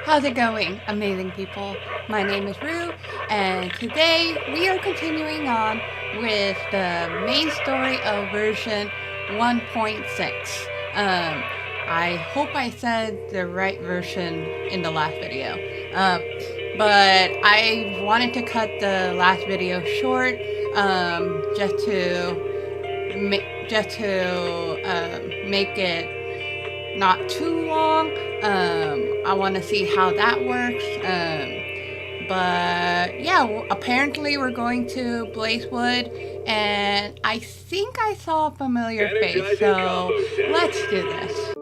How's it going, amazing people? My name is Rue, and today we are continuing on with the main story of version 1.6. I hope I said the right version in the last video. But I wanted to cut the last video short, just to make it not too long. I want to see how that works. But yeah, apparently we're going to Blazewood, and I think I saw a familiar face, so let's do this.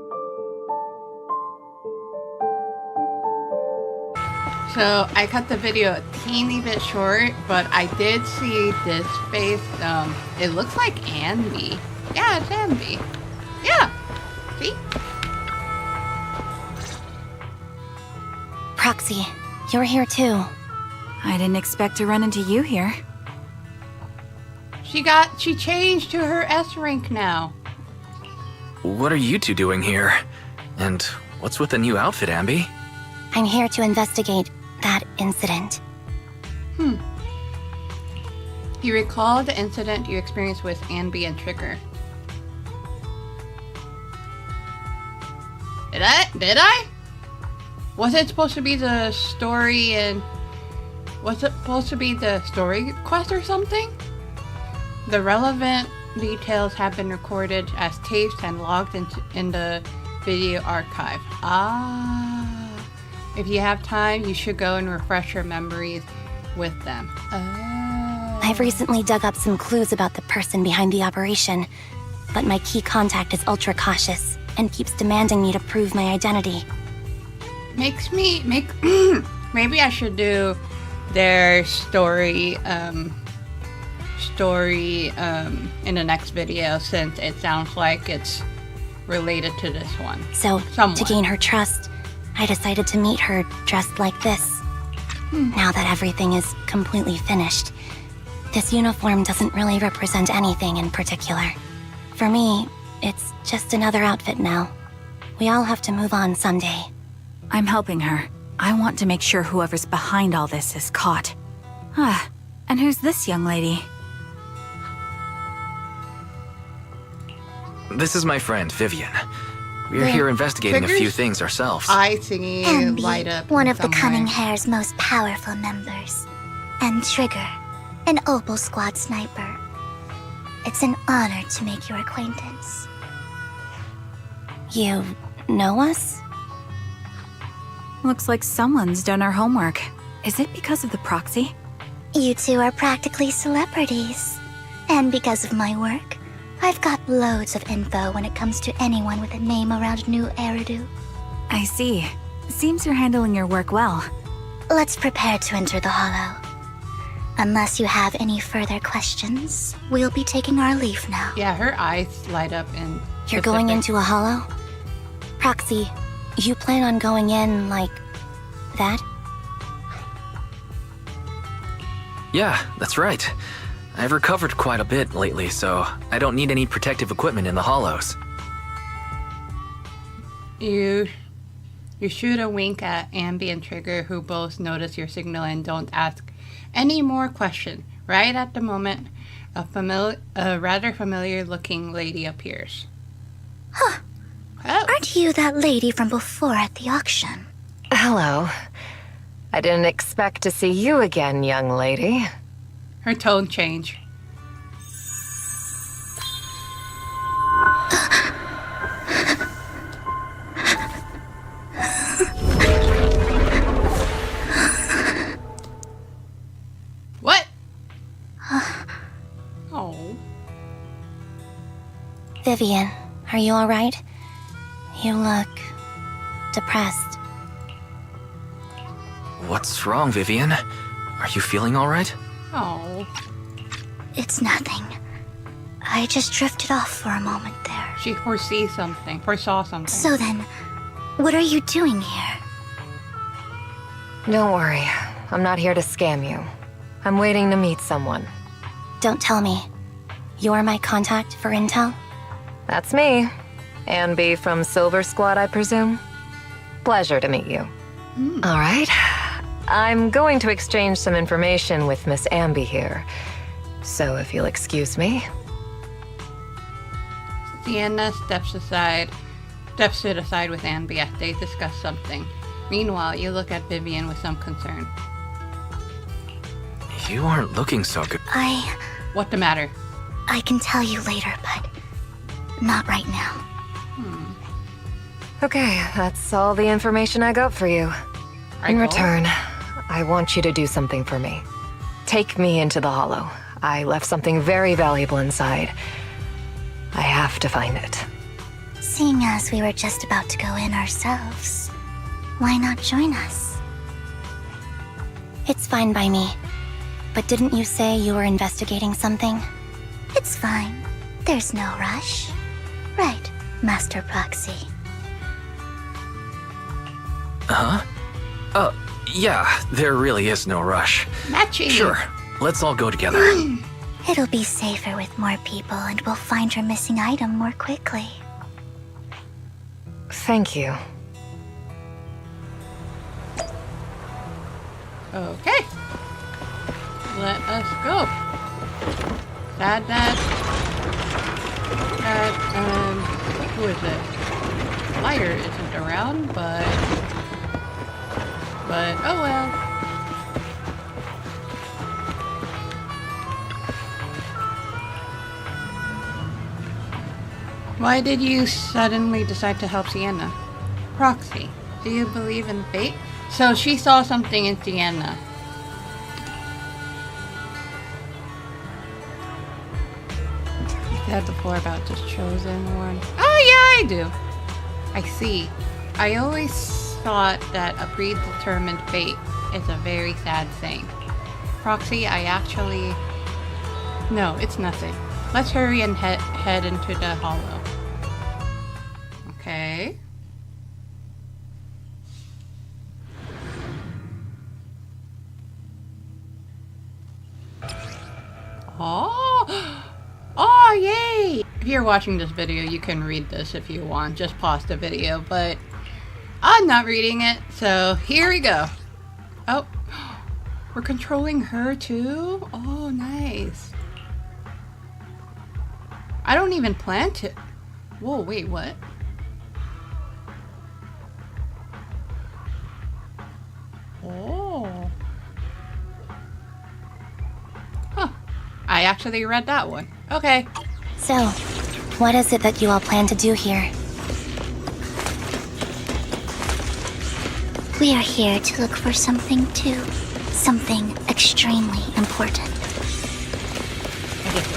So I cut the video a teeny bit short, but I did see this face. It looks like Anby. Yeah, it's Anby. Yeah, see? Proxy, you're here too. I didn't expect to run into you here. She changed to her S rank now. What are you two doing here? And what's with the new outfit, Anby? I'm here to investigate that incident. You recall the incident you experienced with Anby and Trigger. Did I? Was it supposed to be the story and... Was it supposed to be the story quest or something? The relevant details have been recorded as tapes and logged in the video archive. If you have time, you should go and refresh your memories with them. I've recently dug up some clues about the person behind the operation, but my key contact is ultra cautious and keeps demanding me to prove my identity. Maybe I should do their story in the next video, since it sounds like it's related to this one. So, somewhat. To gain her trust, I decided to meet her dressed like this. Now that everything is completely finished, this uniform doesn't really represent anything in particular. For me, it's just another outfit now. We all have to move on someday. I'm helping her. I want to make sure whoever's behind all this is caught. And who's this young lady? This is my friend, Vivian. We're here investigating a few things ourselves. I see light up. One of the Cunning Hare's most powerful members. And Trigger, an Opal Squad sniper. It's an honor to make your acquaintance. You know us? Looks like someone's done our homework. Is it because of the proxy? You two are practically celebrities. And because of my work, I've got loads of info when it comes to anyone with a name around New Eridu. I see. Seems you're handling your work well. Let's prepare to enter the Hollow. Unless you have any further questions, we'll be taking our leave now. Yeah, her eyes light up in... You're going into a hollow? Proxy, you plan on going in like... that? Yeah, that's right. I've recovered quite a bit lately, so I don't need any protective equipment in the hollows. You shoot a wink at Anby and Trigger, who both notice your signal and don't ask any more questions. Right at the moment, a rather familiar-looking lady appears. Huh. Oh. Aren't you that lady from before at the auction? Hello. I didn't expect to see you again, young lady. Her tone change. What? Oh. Vivian, are you alright? You look... depressed. What's wrong, Vivian? Are you feeling all right? Oh. It's nothing. I just drifted off for a moment there. She foresaw something. So then, what are you doing here? Don't worry. I'm not here to scam you. I'm waiting to meet someone. Don't tell me. You're my contact for intel? That's me. Anby from Silver Squad, I presume? Pleasure to meet you. All right. I'm going to exchange some information with Miss Amby here. So if you'll excuse me. Sienna steps it aside with Amby as they discuss something. Meanwhile, you look at Vivian with some concern. You aren't looking so good. What the matter? I can tell you later, but not right now. Okay, that's all the information I got for you. In return, I want you to do something for me. Take me into the Hollow. I left something very valuable inside. I have to find it. Seeing as we were just about to go in ourselves, why not join us? It's fine by me. But didn't you say you were investigating something? It's fine. There's no rush. Right, Master Proxy. Huh? Yeah, there really is no rush. Matching! Sure, let's all go together. It'll be safer with more people, and we'll find your missing item more quickly. Thank you. Okay. Let us go. That, who is it? Lighter isn't around, but oh well. Why did you suddenly decide to help Sienna? Proxy, do you believe in fate? So she saw something in Sienna. You said before about this chosen one. Oh yeah, I do. I see. I always thought that a predetermined fate is a very sad thing. Proxy, I actually... No, it's nothing. Let's hurry and head into the Hollow. Okay. Oh! Oh, yay! If you're watching this video, you can read this if you want. Just pause the video, but I'm not reading it, so here we go. Oh, we're controlling her too? Oh, nice. I don't even plan to... Whoa, wait, what? Oh. Huh. I actually read that one. Okay. So, what is it that you all plan to do here? We are here to look for something too. Something extremely important. I just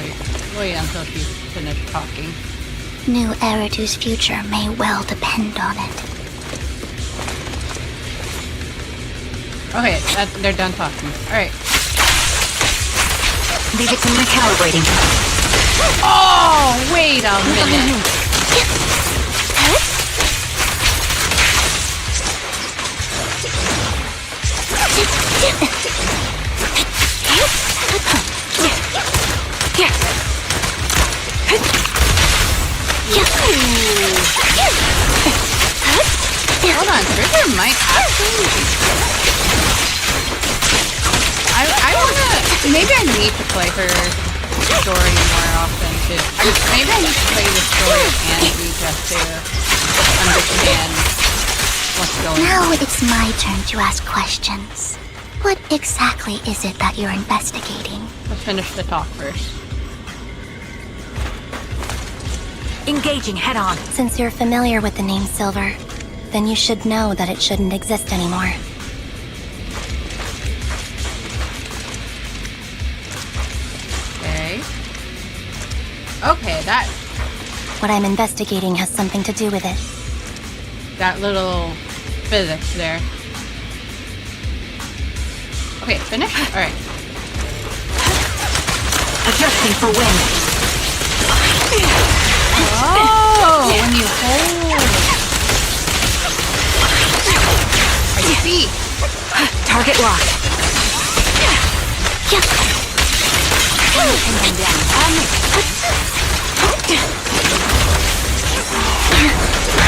wait until she's finished talking. New Eridu's future may well depend on it. Okay, they're done talking. Alright. Leave it to recalibrating. Oh, wait a minute. Hold on, Trigger might actually be... I wanna... Maybe I need to play her story more often too. Maybe I need to play the story of Andy just to understand what's going on. Now it's my turn to ask questions. What exactly is it that you're investigating? Let's finish the talk first. Engaging head on. Since you're familiar with the name Silver, then you should know that it shouldn't exist anymore. Okay. Okay, that What I'm investigating has something to do with it. little physics there. Okay, finish? Alright. Adjusting for wind. Oh, when you hold. I see. Target locked.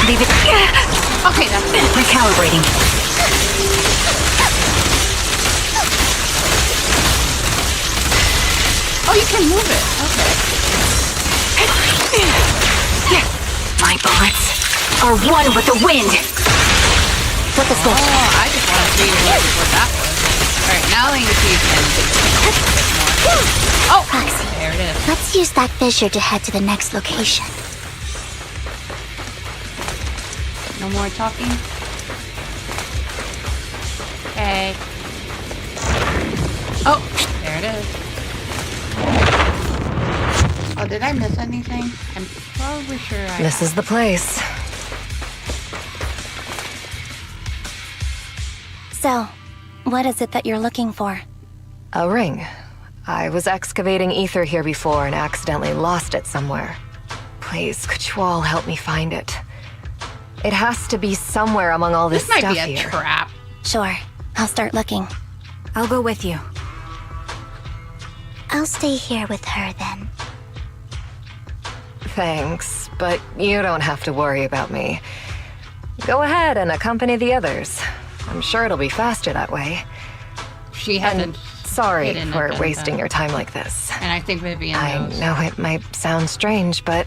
Leave it. Okay, that's it. Recalibrating. can move it. Okay. My bullets are one with the wind. Flip the switch. Oh, I just want to see what that was. Alright, now I need to see more. Oh! Proxy, There it is. let's use that fissure to head to the next location. No more talking. Okay. Oh, there it is. Oh, did I miss anything? I'm probably sure I This have. is the place. So, what is it that you're looking for? A ring. I was excavating ether here before and accidentally lost it somewhere. Please, could you all help me find it? It has to be somewhere among all this This might stuff be a here. trap. Sure, I'll start looking. I'll go with you. I'll stay here with her then. Thanks, but you don't have to worry about me. Go ahead and accompany the others. I'm sure it'll be faster that way. She And hasn't. sorry hidden for agenda. wasting your time like this. And I think Vivian I knows. know it might sound strange, but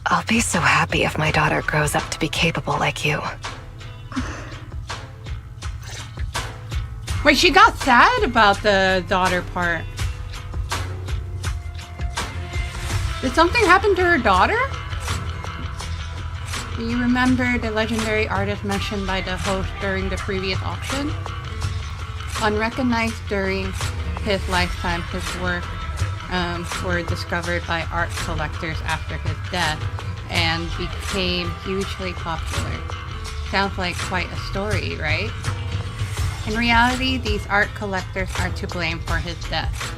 I'll be so happy if my daughter grows up to be capable like you. Wait, she got sad about the daughter part. Did something happen to her daughter? Do you remember the legendary artist mentioned by the host during the previous auction? Unrecognized during his lifetime, his work were discovered by art collectors after his death and became hugely popular. Sounds like quite a story, right? In reality, these art collectors are to blame for his death.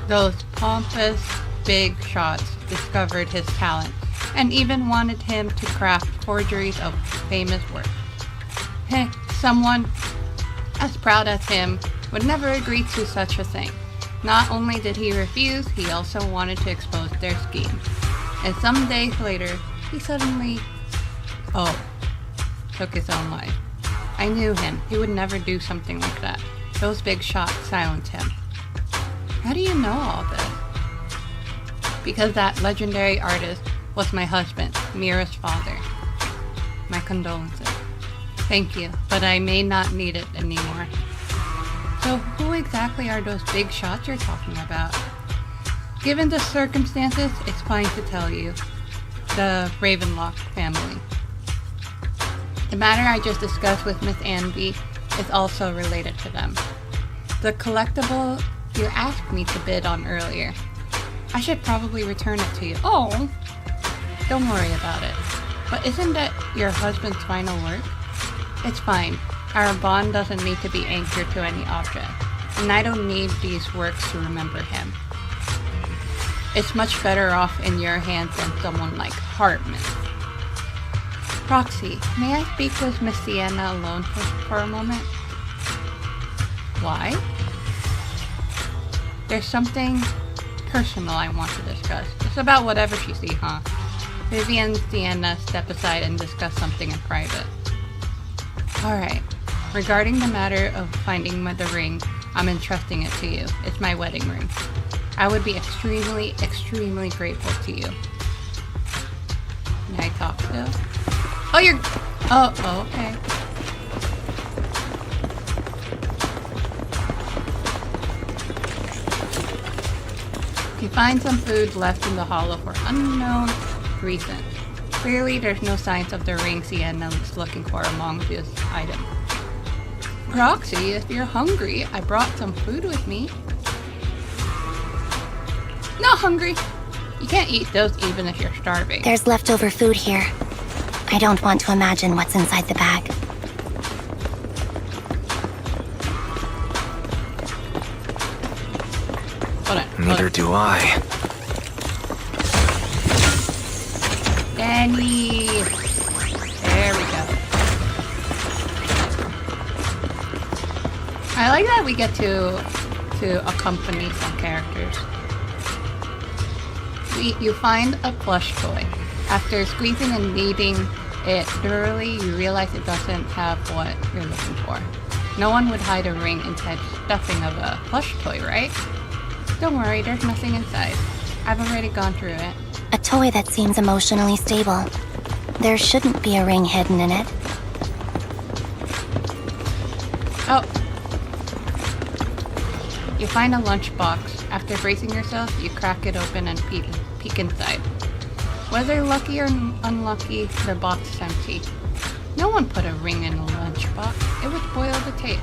Those pompous, big shots discovered his talent and even wanted him to craft forgeries of famous work. Someone as proud as him would never agree to such a thing. Not only did he refuse, he also wanted to expose their scheme. And some days later, he suddenly, took his own life. I knew him. He would never do something like that. Those big shots silenced him. How do you know all this? Because that legendary artist was my husband, Mira's father. My condolences. Thank you, but I may not need it anymore. So who exactly are those big shots you're talking about? Given the circumstances, it's fine to tell you. The Ravenlock family. The matter I just discussed with Miss Anby is also related to them. The collectible you asked me to bid on earlier. I should probably return it to you. Oh! Don't worry about it. But isn't that your husband's final work? It's fine. Our bond doesn't need to be anchored to any object. And I don't need these works to remember him. It's much better off in your hands than someone like Hartman. Roxy, may I speak with Miss Sienna alone for a moment? Why? There's something personal I want to discuss. It's about whatever she sees, huh? Vivian and Sienna step aside and discuss something in private. Alright. Regarding the matter of finding the ring, I'm entrusting it to you. It's my wedding ring. I would be extremely, extremely grateful to you. May I talk still? Oh, you're... Oh, okay. You find some food left in the hollow for unknown reason. Clearly, there's no signs of the ring Sienna is looking for among this item. Roxy, if you're hungry, I brought some food with me. Not hungry. You can't eat those even if you're starving. There's leftover food here. I don't want to imagine what's inside the bag. Hold on. Neither do I. Danny! There we go. I like that we get to accompany some characters. You find a plush toy. After squeezing and kneading it thoroughly, you realize it doesn't have what you're looking for. No one would hide a ring inside stuffing of a plush toy, right? Don't worry, there's nothing inside. I've already gone through it. A toy that seems emotionally stable. There shouldn't be a ring hidden in it. Oh. You find a lunchbox. After bracing yourself, you crack it open and peek inside. Whether lucky or unlucky, the box is empty. No one put a ring in a lunchbox. It would spoil the taste.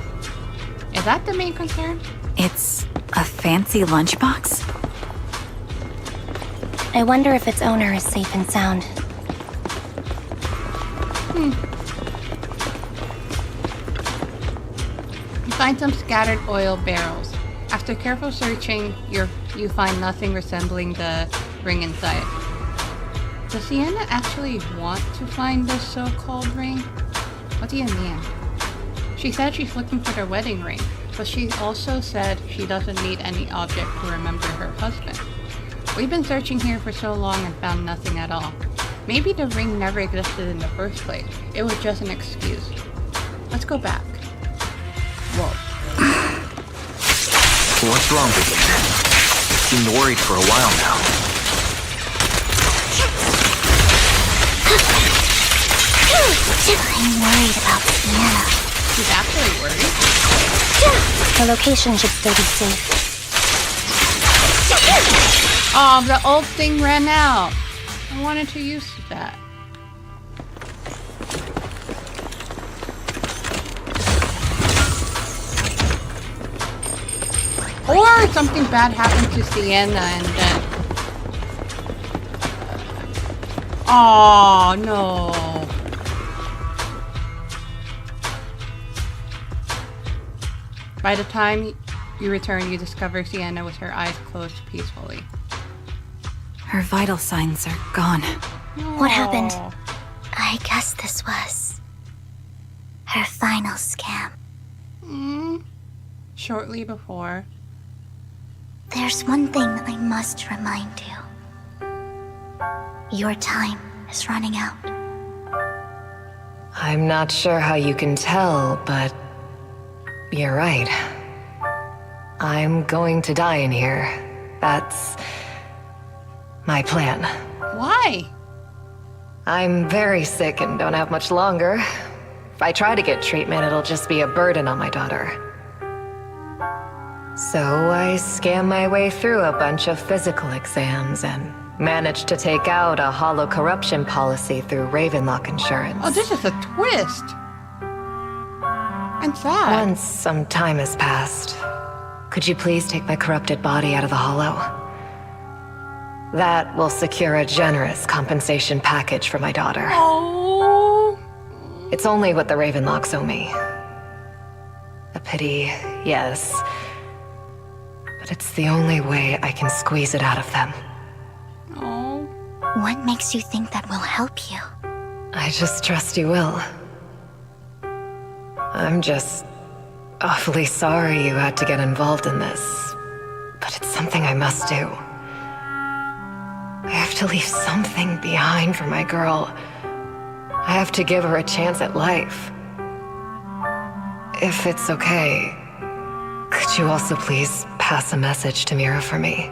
Is that the main concern? It's a fancy lunchbox? I wonder if its owner is safe and sound. You find some scattered oil barrels. After careful searching, you find nothing resembling the ring inside. Does Sienna actually want to find this so-called ring? What do you mean? She said she's looking for their wedding ring, but she also said she doesn't need any object to remember her husband. We've been searching here for so long and found nothing at all. Maybe the ring never existed in the first place. It was just an excuse. Let's go back. Whoa. What's wrong, Vivian? You seemed worried for a while now. I'm worried about Sienna. She's actually worried. The location should still be safe. Oh, the old thing ran out. I wanted to use that. Or something bad happened to Sienna and then... Oh, no. By the time you return, you discover Sienna with her eyes closed peacefully. Her vital signs are gone. What happened? I guess this was her final scam. Shortly before. There's one thing I must remind you. Your time is running out. I'm not sure how you can tell, but you're right. I'm going to die in here. That's my plan. Why? I'm very sick and don't have much longer. If I try to get treatment, it'll just be a burden on my daughter. So I scam my way through a bunch of physical exams and managed to take out a hollow corruption policy through Ravenlock Insurance. Oh, this is a twist. And sad. Once some time has passed, could you please take my corrupted body out of the hollow? That will secure a generous compensation package for my daughter. Oh. It's only what the Ravenlocks owe me. A pity, yes. But it's the only way I can squeeze it out of them. Oh. What makes you think that will help you? I just trust you will. I'm just awfully sorry you had to get involved in this. But it's something I must do. I have to leave something behind for my girl. I have to give her a chance at life. If it's okay, could you also please pass a message to Mira for me?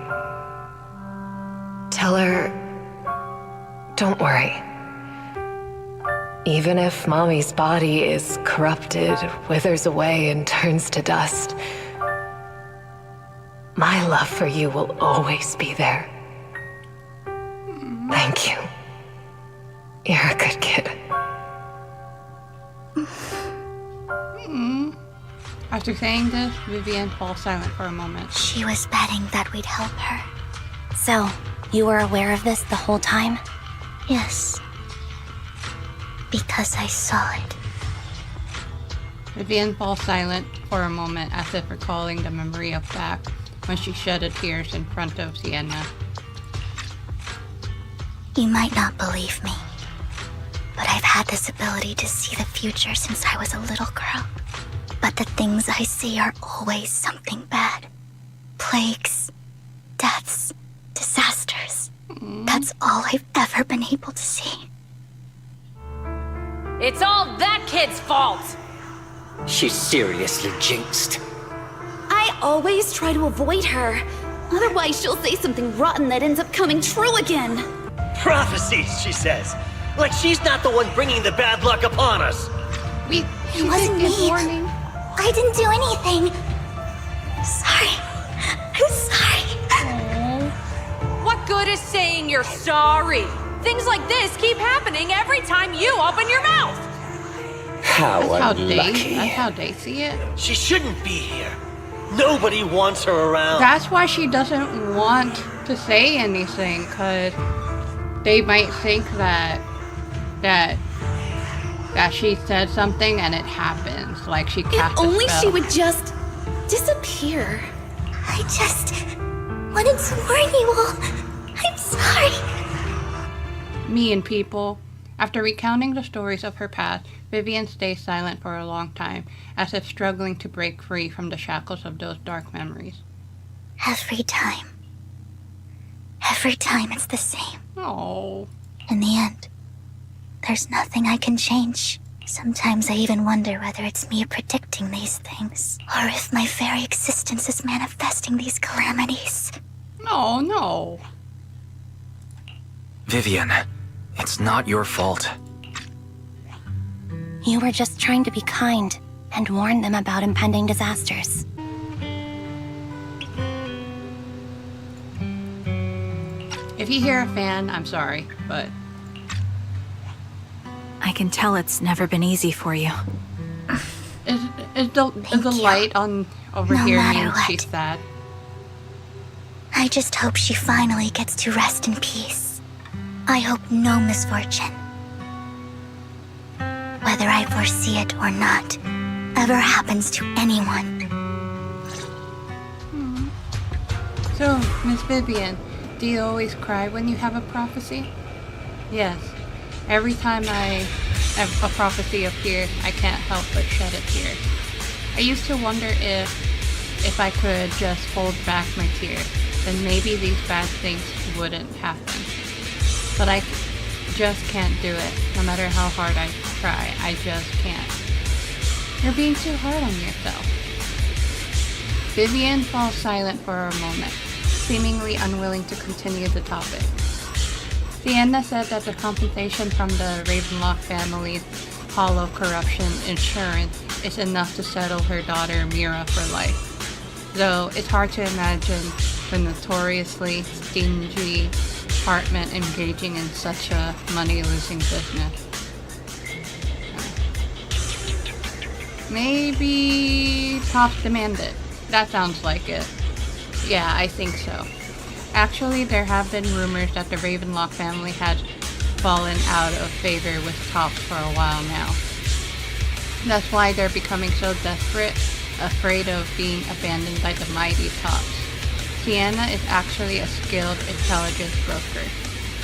Tell her, don't worry. Even if Mommy's body is corrupted, withers away, and turns to dust, my love for you will always be there. Thank you. You're a good kid. After saying this, Vivian falls silent for a moment. She was betting that we'd help her. So, you were aware of this the whole time? Yes. Because I saw it. Vivian falls silent for a moment as if recalling the memory of back when she shedded tears in front of Sienna. You might not believe me, but I've had this ability to see the future since I was a little girl. But the things I see are always something bad. Plagues, deaths, disasters. That's all I've ever been able to see. It's all that kid's fault! She's seriously jinxed. I always try to avoid her, Otherwise, she'll say something rotten that ends up coming true again. Prophecies, she says. Like she's not the one bringing the bad luck upon us. It wasn't me. Warning. I didn't do anything. Sorry. I'm sorry. What good is saying you're sorry? Things like this keep happening every time you open your mouth. How That's how they see it. She shouldn't be here. Nobody wants her around. That's why she doesn't want to say anything, because they might think that she said something and it happens. Like she cast If only a spell. she would just disappear. I just wanted to warn you all. I'm sorry. Mean people. After recounting the stories of her past, Vivian stays silent for a long time, as if struggling to break free from the shackles of those dark memories. Every time it's the same. Oh. In the end, there's nothing I can change. Sometimes I even wonder whether it's me predicting these things, or if my very existence is manifesting these calamities. No. Vivian, it's not your fault. You were just trying to be kind and warn them about impending disasters. If you hear a fan, I'm sorry, but I can tell it's never been easy for you. is the you. light on over No here matter means what. she's sad? I just hope she finally gets to rest in peace. I hope no misfortune, whether I foresee it or not, ever happens to anyone. So, Miss Vivian, do you always cry when you have a prophecy? Yes. Every time a prophecy appears, I can't help but shed a tear. I used to wonder if I could just hold back my tears, then maybe these bad things wouldn't happen. But I just can't do it. No matter how hard I try, I just can't. You're being too hard on yourself. Vivian falls silent for a moment, seemingly unwilling to continue the topic. Sienna said that the compensation from the Ravenlock family's hollow corruption insurance is enough to settle her daughter Mira for life, though it's hard to imagine the notoriously stingy Hartman engaging in such a money-losing business. Maybe Pops demanded. That sounds like it. Yeah, I think so. Actually, there have been rumors that the Ravenlock family has fallen out of favor with Tops for a while now. That's why they're becoming so desperate, afraid of being abandoned by the mighty Tops. Sienna is actually a skilled intelligence broker.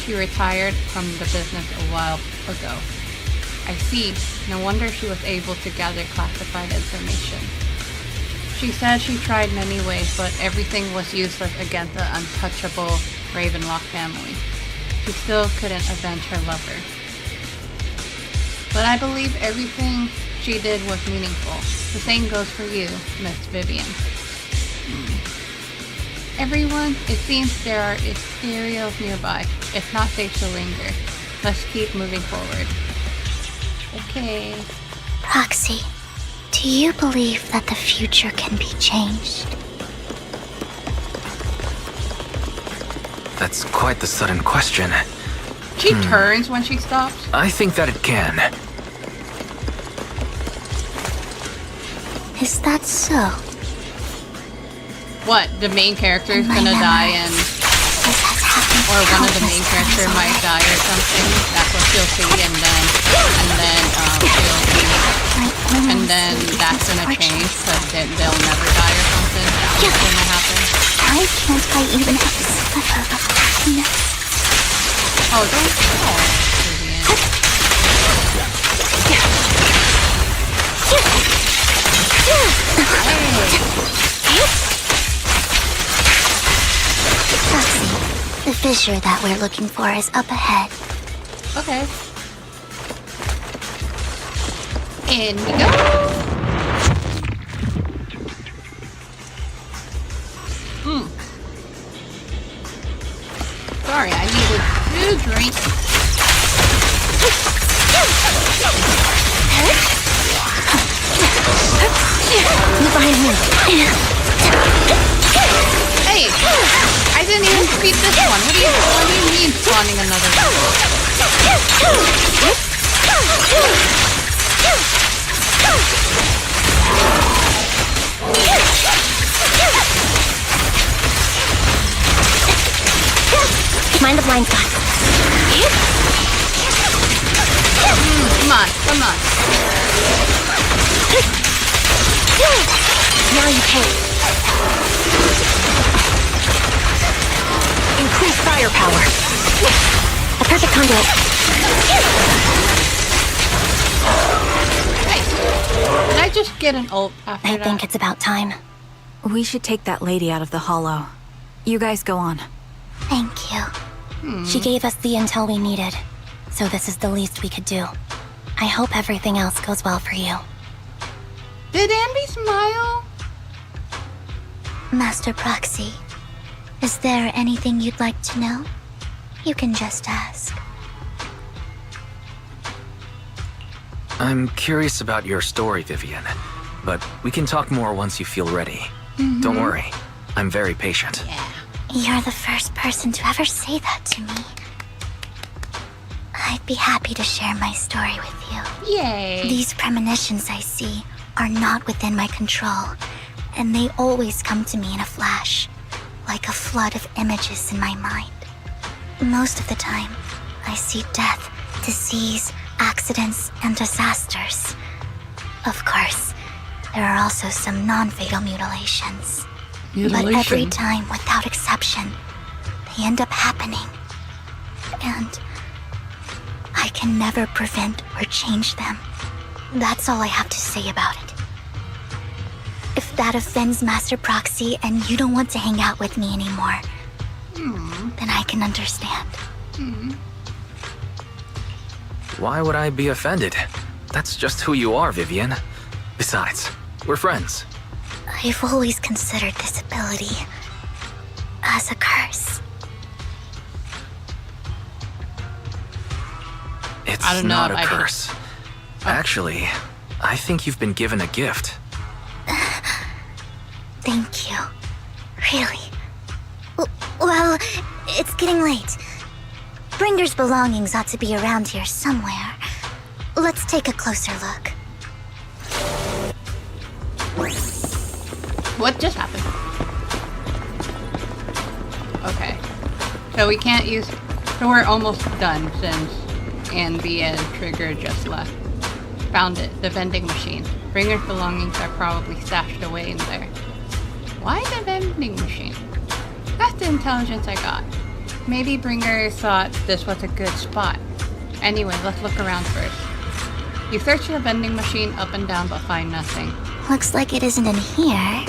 She retired from the business a while ago. I see. No wonder she was able to gather classified information. She said she tried many ways, but everything was useless against the untouchable Ravenlock family. She still couldn't avenge her lover. But I believe everything she did was meaningful. The same goes for you, Miss Vivian. Everyone, it seems there are Ethereals nearby. It's not safe to linger. Let's keep moving forward. Okay. Roxy, do you believe that the future can be changed? That's quite the sudden question. She turns when she stops. I think that it can. Is that so? What, the main character is gonna die and... This has happened Or one of the main countless character times might die or something. That's what she'll see, and then that's gonna change, because they'll never die or something. That's what's gonna happen. Why can't I even have a sliver of happiness? Oh, don't... Oh, Vivian. Roxy, the fissure that we're looking for is up ahead. Okay. In we go. drink. Move behind me. Hey! I didn't even defeat this one. What do you mean spawning another one? Mind the blind spot. Come on, come on. Now you pay. Increase firepower. A perfect conduit. Hey! Did I just get an ult after I that? think it's about time. We should take that lady out of the hollow. You guys go on. Thank you. She gave us the intel we needed, so this is the least we could do. I hope everything else goes well for you. Did Andy smile? Master Proxy, is there anything you'd like to know? You can just ask. I'm curious about your story, Vivian, but we can talk more once you feel ready. Don't worry, I'm very patient. You're the first person to ever say that to me. I'd be happy to share my story with you. Yay! These premonitions I see are not within my control, and they always come to me in a flash, like a flood of images in my mind. Most of the time, I see death, disease, accidents, and disasters. Of course, there are also some non-fatal mutilations. But every time, without exception, they end up happening. And I can never prevent or change them. That's all I have to say about it. If that offends Master Proxy and you don't want to hang out with me anymore, then I can understand. Why would I be offended? That's just who you are, Vivian. Besides, we're friends. I've always considered this ability as a curse. It's I don't know not if a I can- curse. Actually, I think you've been given a gift. Thank you. Really. Well, it's getting late. Bringer's belongings ought to be around here somewhere. Let's take a closer look. What just happened? Okay. So we can't use... So we're almost done since Andy and Trigger just left. Found it. The vending machine. Bringer's belongings are probably stashed away in there. Why the vending machine? That's the intelligence I got. Maybe Bringer thought this was a good spot. Anyway, let's look around first. You search the vending machine up and down but find nothing. Looks like it isn't in here.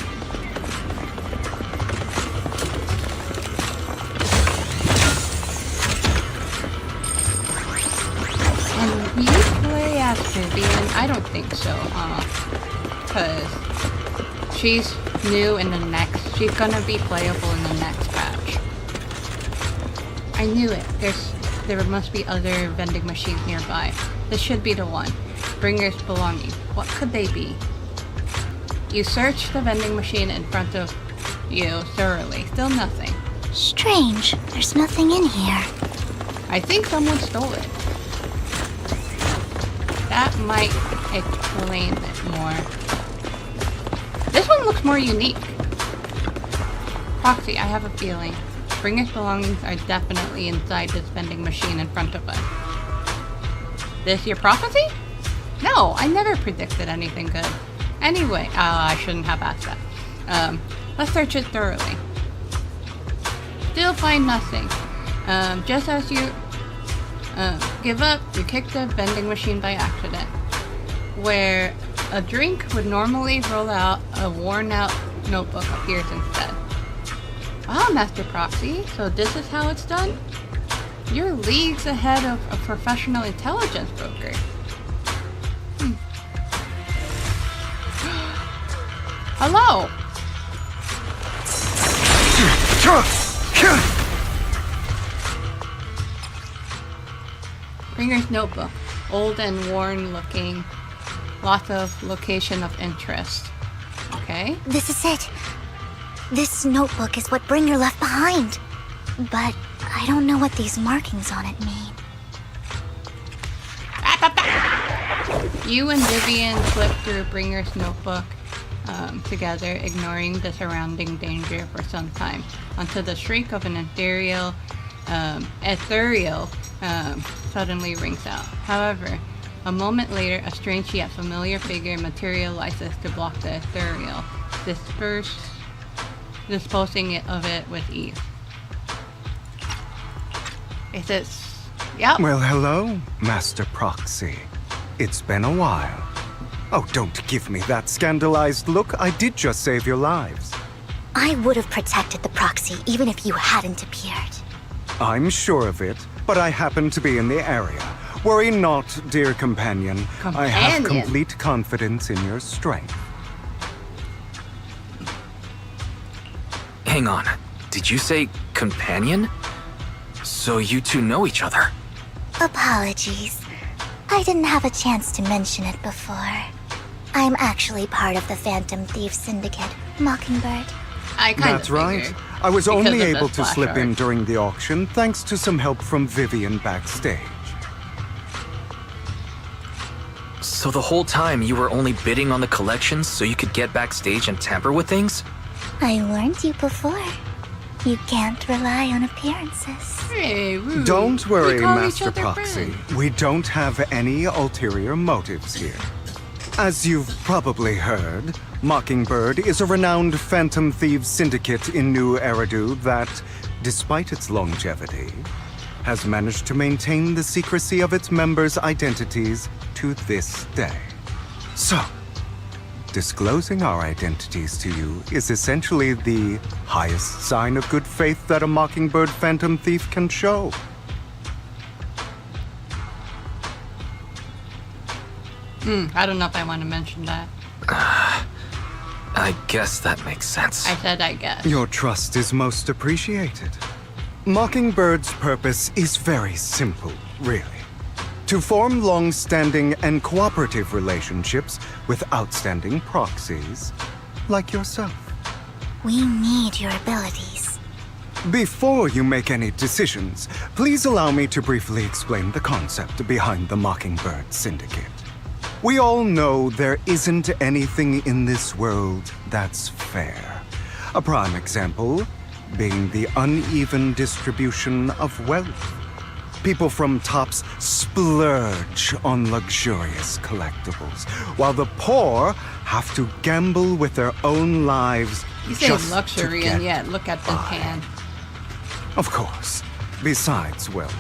And you play as Vivian? I don't think so, Because she's new in the next... She's gonna be playable in the next patch. I knew it. There must be other vending machines nearby. This should be the one. Bringer's belongings. What could they be? You search the vending machine in front of you thoroughly. Still nothing. Strange. There's nothing in here. I think someone stole it. That might explain it more. This one looks more unique. Proxy, I have a feeling. Bringer's belongings are definitely inside this vending machine in front of us. This your prophecy? No, I never predicted anything good. Anyway, I shouldn't have asked that. Let's search it thoroughly. Still find nothing. Just as you give up, you kick the vending machine by accident. Where a drink would normally roll out, a worn-out notebook appears instead. Wow, Master Proxy, so this is how it's done? You're leagues ahead of a professional intelligence broker. Hello! Bringer's notebook. Old and worn looking. Lots of location of interest. Okay. This is it. This notebook is what Bringer left behind. But I don't know what these markings on it mean. You and Vivian flip through Bringer's notebook together, ignoring the surrounding danger for some time, until the shriek of an ethereal suddenly rings out. However, a moment later, a strange yet familiar figure materializes to block the ethereal, disposing of it with ease. It says, yep. Well, hello, Master Proxy. It's been a while. Oh, don't give me that scandalized look. I did just save your lives. I would have protected the proxy even if you hadn't appeared. I'm sure of it, but I happen to be in the area. Worry not, dear companion. I have complete confidence in your strength. Hang on. Did you say companion? So you two know each other? Apologies. I didn't have a chance to mention it before. I'm actually part of the Phantom Thief Syndicate, Mockingbird. That's right. I was only able to slip in during the auction thanks to some help from Vivian backstage. So the whole time you were only bidding on the collections so you could get backstage and tamper with things? I warned you before. You can't rely on appearances. Hey, Rue. Don't worry, We call Master each other Proxy. friends. We don't have any ulterior motives here. As you've probably heard, Mockingbird is a renowned Phantom Thieves syndicate in New Eridu that, despite its longevity, has managed to maintain the secrecy of its members' identities to this day. So, disclosing our identities to you is essentially the highest sign of good faith that a Mockingbird Phantom Thief can show. I don't know if I want to mention that. I guess that makes sense. I said I guess. Your trust is most appreciated. Mockingbird's purpose is very simple, really. To form long-standing and cooperative relationships with outstanding proxies, like yourself. We need your abilities. Before you make any decisions, please allow me to briefly explain the concept behind the Mockingbird Syndicate. We all know there isn't anything in this world that's fair. A prime example being the uneven distribution of wealth. People from tops splurge on luxurious collectibles, while the poor have to gamble with their own lives. You say just luxury, to and get yet look at this by. hand. Of course, besides wealth,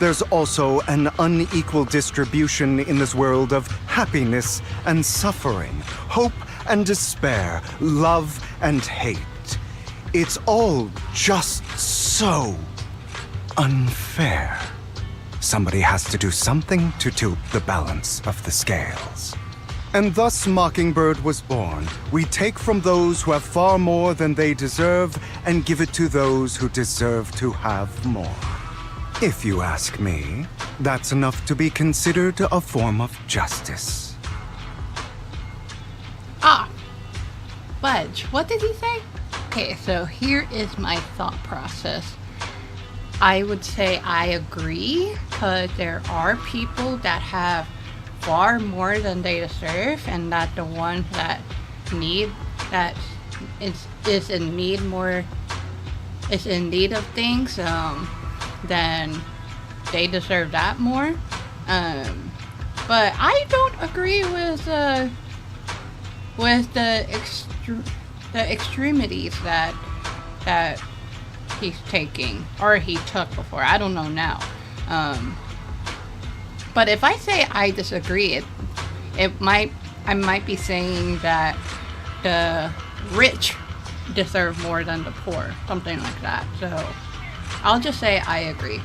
there's also an unequal distribution in this world of happiness and suffering, hope and despair, love and hate. It's all just so unfair. Somebody has to do something to tilt the balance of the scales. And thus Mockingbird was born. We take from those who have far more than they deserve and give it to those who deserve to have more. If you ask me, that's enough to be considered a form of justice. Budge, what did he say? Okay, so here is my thought process. I would say I agree, because there are people that have far more than they deserve, and that the ones that is in need of things, then they deserve that more. But I don't agree with the extremities that he's taking, or he took before. I don't know now. But if I say I disagree, I might be saying that the rich deserve more than the poor, something like that. So I'll just say I agree.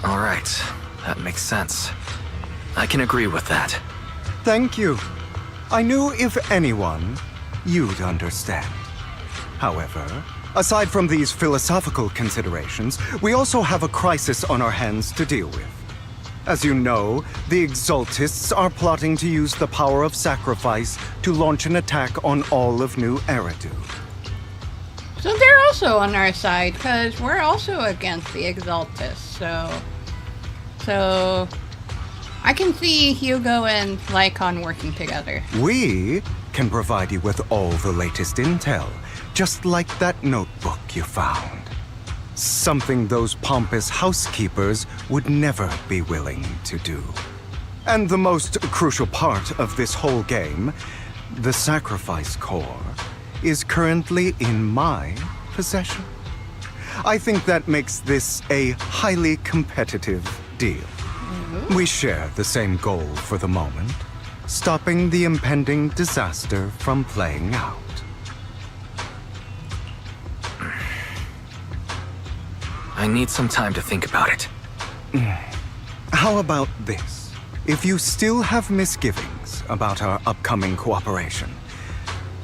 All right, that makes sense. I can agree with that. Thank you. I knew if anyone, you'd understand. However, aside from these philosophical considerations, we also have a crisis on our hands to deal with. As you know, the Exaltists are plotting to use the power of sacrifice to launch an attack on all of New Eridu. So they're also on our side, because we're also against the Exaltists, so I can see Hugo and Lycon working together. We can provide you with all the latest intel, just like that notebook you found. Something those pompous housekeepers would never be willing to do. And the most crucial part of this whole game, the sacrifice core, is currently in my possession. I think that makes this a highly competitive deal. We share the same goal for the moment, stopping the impending disaster from playing out. I need some time to think about it. How about this? If you still have misgivings about our upcoming cooperation,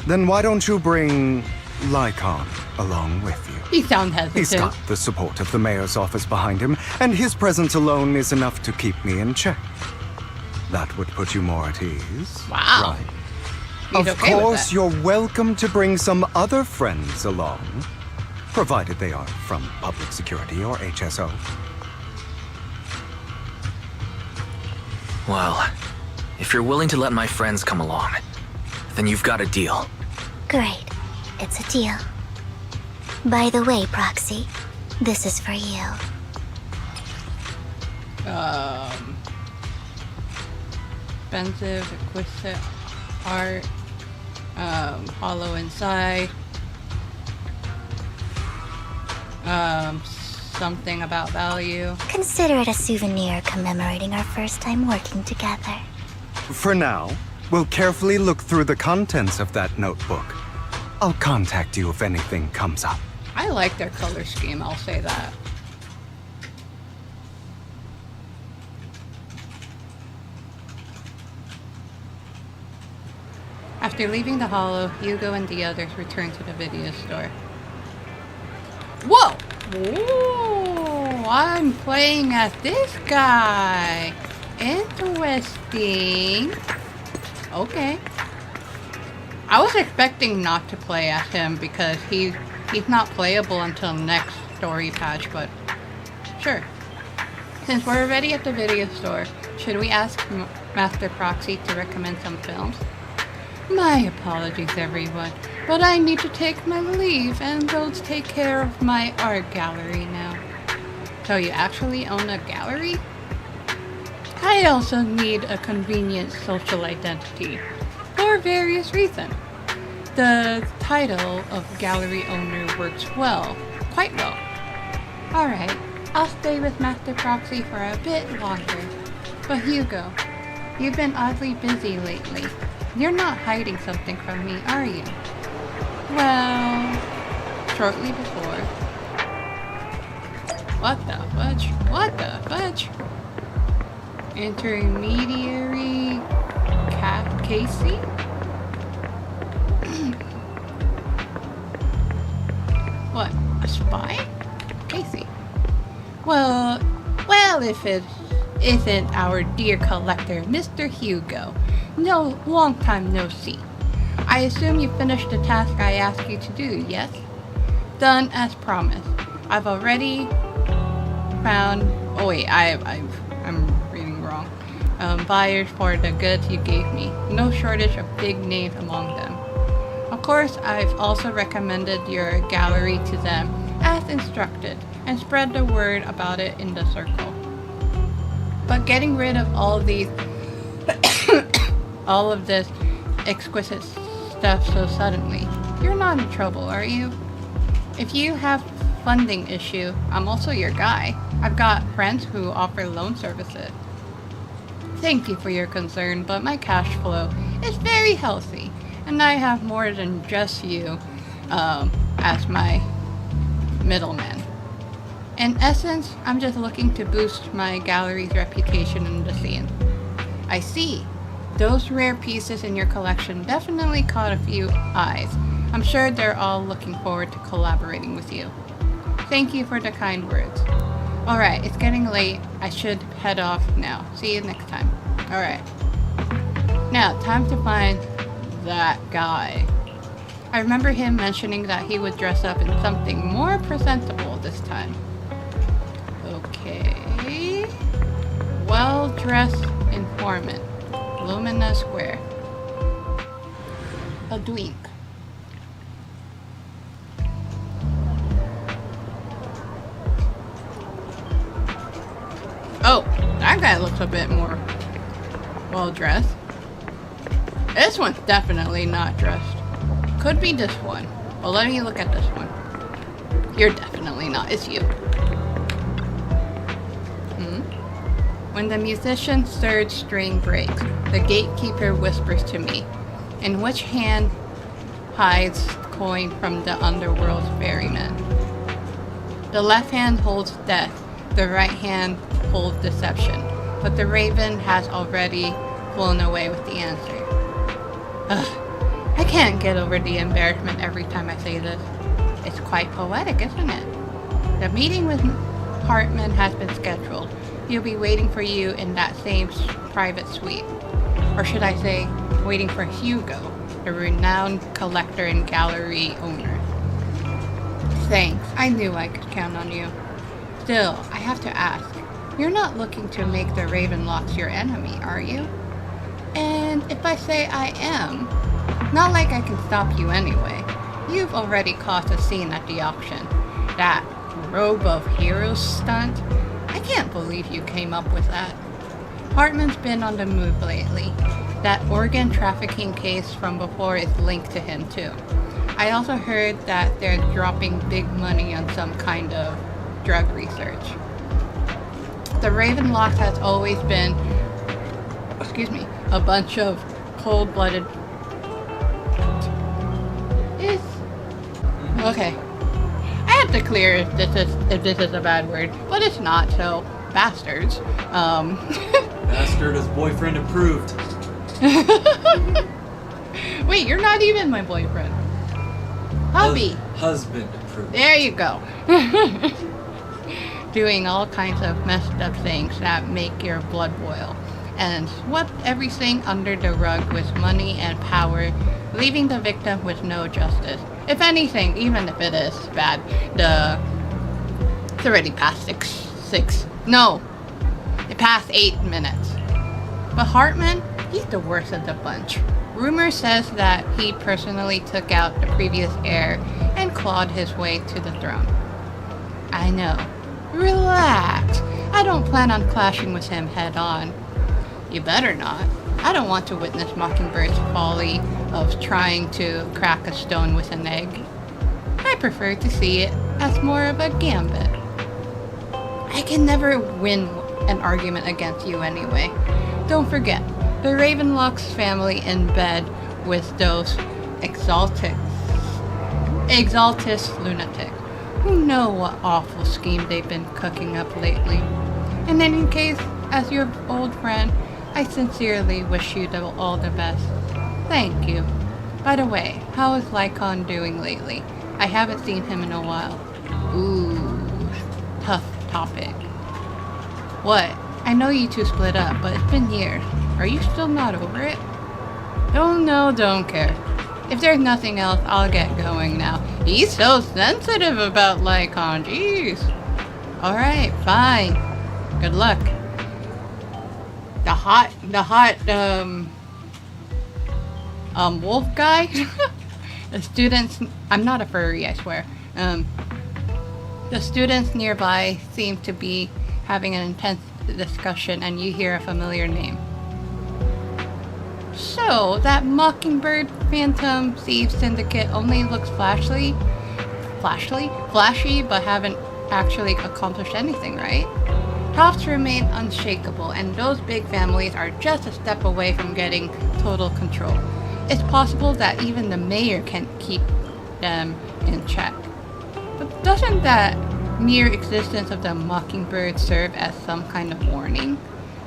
then why don't you bring Lycon along with you? He sounds hesitant. He's got the support of the mayor's office behind him, and his presence alone is enough to keep me in check. That would put you more at ease. Wow. Right. He's Of okay with course, that. you're welcome to bring some other friends along, provided they are from public security or HSO. Well, if you're willing to let my friends come along, then you've got a deal. Great. It's a deal. By the way, Proxy, this is for you. Expensive, exquisite art, hollow inside, something about value. Consider it a souvenir commemorating our first time working together. For now, we'll carefully look through the contents of that notebook. I'll contact you if anything comes up. I like their color scheme, I'll say that. After leaving the Hollow, Hugo and the others return to the video store. Whoa! Ooh, I'm playing as this guy. Interesting. Okay. I was expecting not to play as him because he's not playable until next story patch, but sure. Since we're already at the video store, should we ask Master Proxy to recommend some films? My apologies, everyone, but I need to take my leave and go take care of my art gallery now. So you actually own a gallery? I also need a convenient social identity, for various reasons. The title of gallery owner works well, quite well. Alright, I'll stay with Master Proxy for a bit longer. But Hugo, you've been oddly busy lately. You're not hiding something from me, are you? Well, shortly before. What the fudge? What the fudge? Intermediary Casey? What? A spy? Casey. Well, if it isn't our dear collector, Mr. Hugo. No, long time no see. I assume you finished the task I asked you to do, yes? Done as promised. I've already found... Oh wait, I'm reading wrong. Buyers for the goods you gave me. No shortage of big names among them. Of course, I've also recommended your gallery to them as instructed and spread the word about it in the circle. But getting rid of all these... all of this exquisite stuff so suddenly, you're not in trouble, are you? If you have funding issue, I'm also your guy. I've got friends who offer loan services. Thank you for your concern, but my cash flow is very healthy, and I have more than just you as my middleman. In essence, I'm just looking to boost my gallery's reputation in the scene. I see. Those rare pieces in your collection definitely caught a few eyes. I'm sure they're all looking forward to collaborating with you. Thank you for the kind words. Alright, it's getting late. I should head off now. See you next time. Alright. Now, time to find that guy. I remember him mentioning that he would dress up in something more presentable this time. Okay. Well-dressed informant. Lumina Square. A dweeb. Oh, that guy looks a bit more well-dressed. This one's definitely not dressed. Could be this one. Well, let me look at this one. You're definitely not. It's you. When the musician's third string breaks, the gatekeeper whispers to me, in which hand hides coin from the underworld's ferryman. The left hand holds death, the right hand holds deception, but the raven has already flown away with the answer. Ugh, I can't get over the embarrassment every time I say this. It's quite poetic, isn't it? The meeting with Hartman has been scheduled. He'll be waiting for you in that same private suite. Or should I say, waiting for Hugo, the renowned collector and gallery owner. Thanks, I knew I could count on you. Still, I have to ask, you're not looking to make the Ravenlocks your enemy, are you? And if I say I am, not like I can stop you anyway. You've already caused a scene at the auction. That robe of heroes stunt? I can't believe you came up with that. Hartman's been on the move lately. That organ trafficking case from before is linked to him too. I also heard that they're dropping big money on some kind of drug research. The Ravenlocks has always been, a bunch of cold-blooded. Okay. I have to clear if this is a bad word, but it's not. So bastards. Bastard is boyfriend approved. Wait, you're not even my boyfriend. Hubby. Husband approved. There you go. Doing all kinds of messed up things that make your blood boil. And swept everything under the rug with money and power, leaving the victim with no justice. If anything, even if it is bad, it's already past six. No, it passed 8 minutes. But Hartman, he's the worst of the bunch. Rumor says that he personally took out the previous heir and clawed his way to the throne. I know. Relax. I don't plan on clashing with him head on. You better not. I don't want to witness Mockingbird's folly of trying to crack a stone with an egg. I prefer to see it as more of a gambit. I can never win an argument against you anyway. Don't forget, the Ravenlocks family in bed with those exaltus lunatics. Who know what awful scheme they've been cooking up lately. In any case, as your old friend, I sincerely wish you all the best. Thank you. By the way, how is Lycon doing lately? I haven't seen him in a while. Ooh, tough topic. What? I know you two split up, but it's been years. Are you still not over it? Oh no, don't care. If there's nothing else, I'll get going now. He's so sensitive about Lycon, jeez. Alright, fine. Good luck. The hot, wolf guy? The students, I'm not a furry, I swear. The students nearby seem to be having an intense discussion and you hear a familiar name. So, that Mockingbird Phantom Thieves Syndicate only looks flashy, but haven't actually accomplished anything, right? Tops remain unshakable, and those big families are just a step away from getting total control. It's possible that even the mayor can't keep them in check. But doesn't that mere existence of the Mockingbird serve as some kind of warning?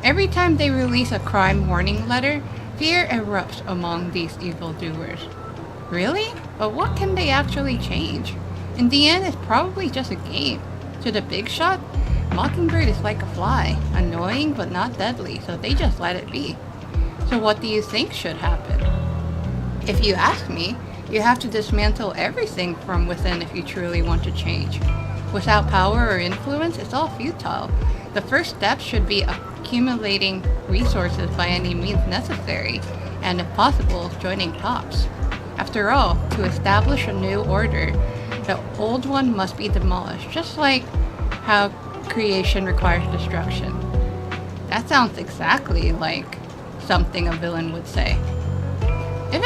Every time they release a crime warning letter, fear erupts among these evildoers. Really? But what can they actually change? In the end, it's probably just a game. To the big shot, Mockingbird is like a fly, annoying but not deadly, so they just let it be. So what do you think should happen? If you ask me, you have to dismantle everything from within if you truly want to change. Without power or influence, it's all futile. The first step should be accumulating resources by any means necessary, and if possible, joining TOPS. After all, to establish a new order, the old one must be demolished, just like how creation requires destruction. That sounds exactly like something a villain would say. If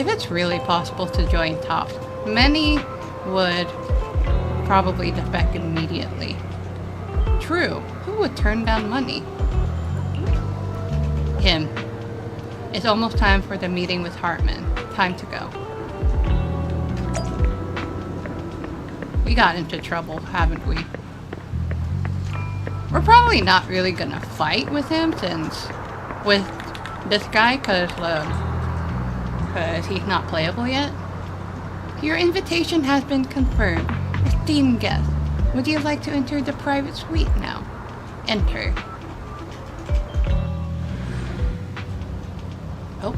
it's really possible to join TOPS, many would probably defect immediately. True, who would turn down money? Him. It's almost time for the meeting with Hartman. Time to go. We got into trouble, haven't we? We're probably not really gonna fight with him with this guy, cause he's not playable yet. Your invitation has been confirmed. Esteemed guest, would you like to enter the private suite now? Enter. Oh.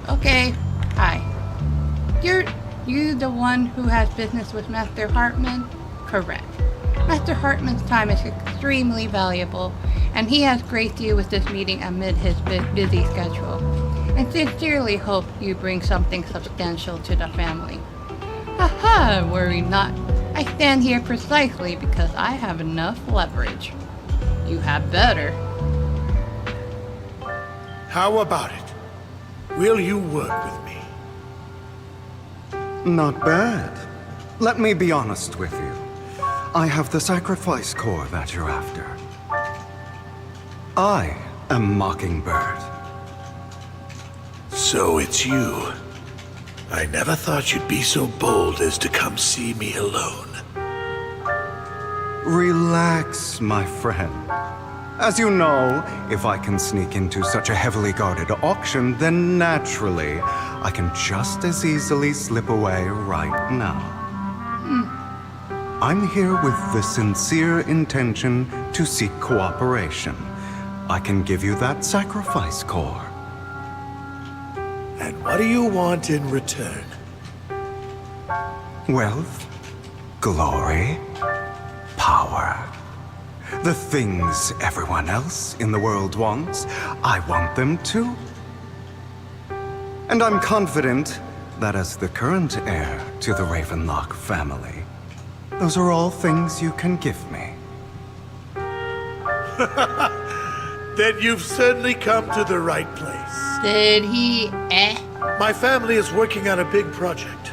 Okay. Hi. You the one who has business with Master Hartman? Correct. Master Hartman's time is extremely valuable, and he has graced you with this meeting amid his busy schedule, and sincerely hope you bring something substantial to the family. Haha, worry not. I stand here precisely because I have enough leverage. You have better. How about it? Will you work with me? Not bad. Let me be honest with you. I have the sacrifice core that you're after. I am Mockingbird. So it's you. I never thought you'd be so bold as to come see me alone. Relax, my friend. As you know, if I can sneak into such a heavily guarded auction, then naturally, I can just as easily slip away right now. I'm here with the sincere intention to seek cooperation. I can give you that sacrifice core. And what do you want in return? Wealth, glory, power. The things everyone else in the world wants, I want them too. And I'm confident that as the current heir to the Ravenlock family, those are all things you can give me. Then you've certainly come to the right place. Did he My family is working on a big project.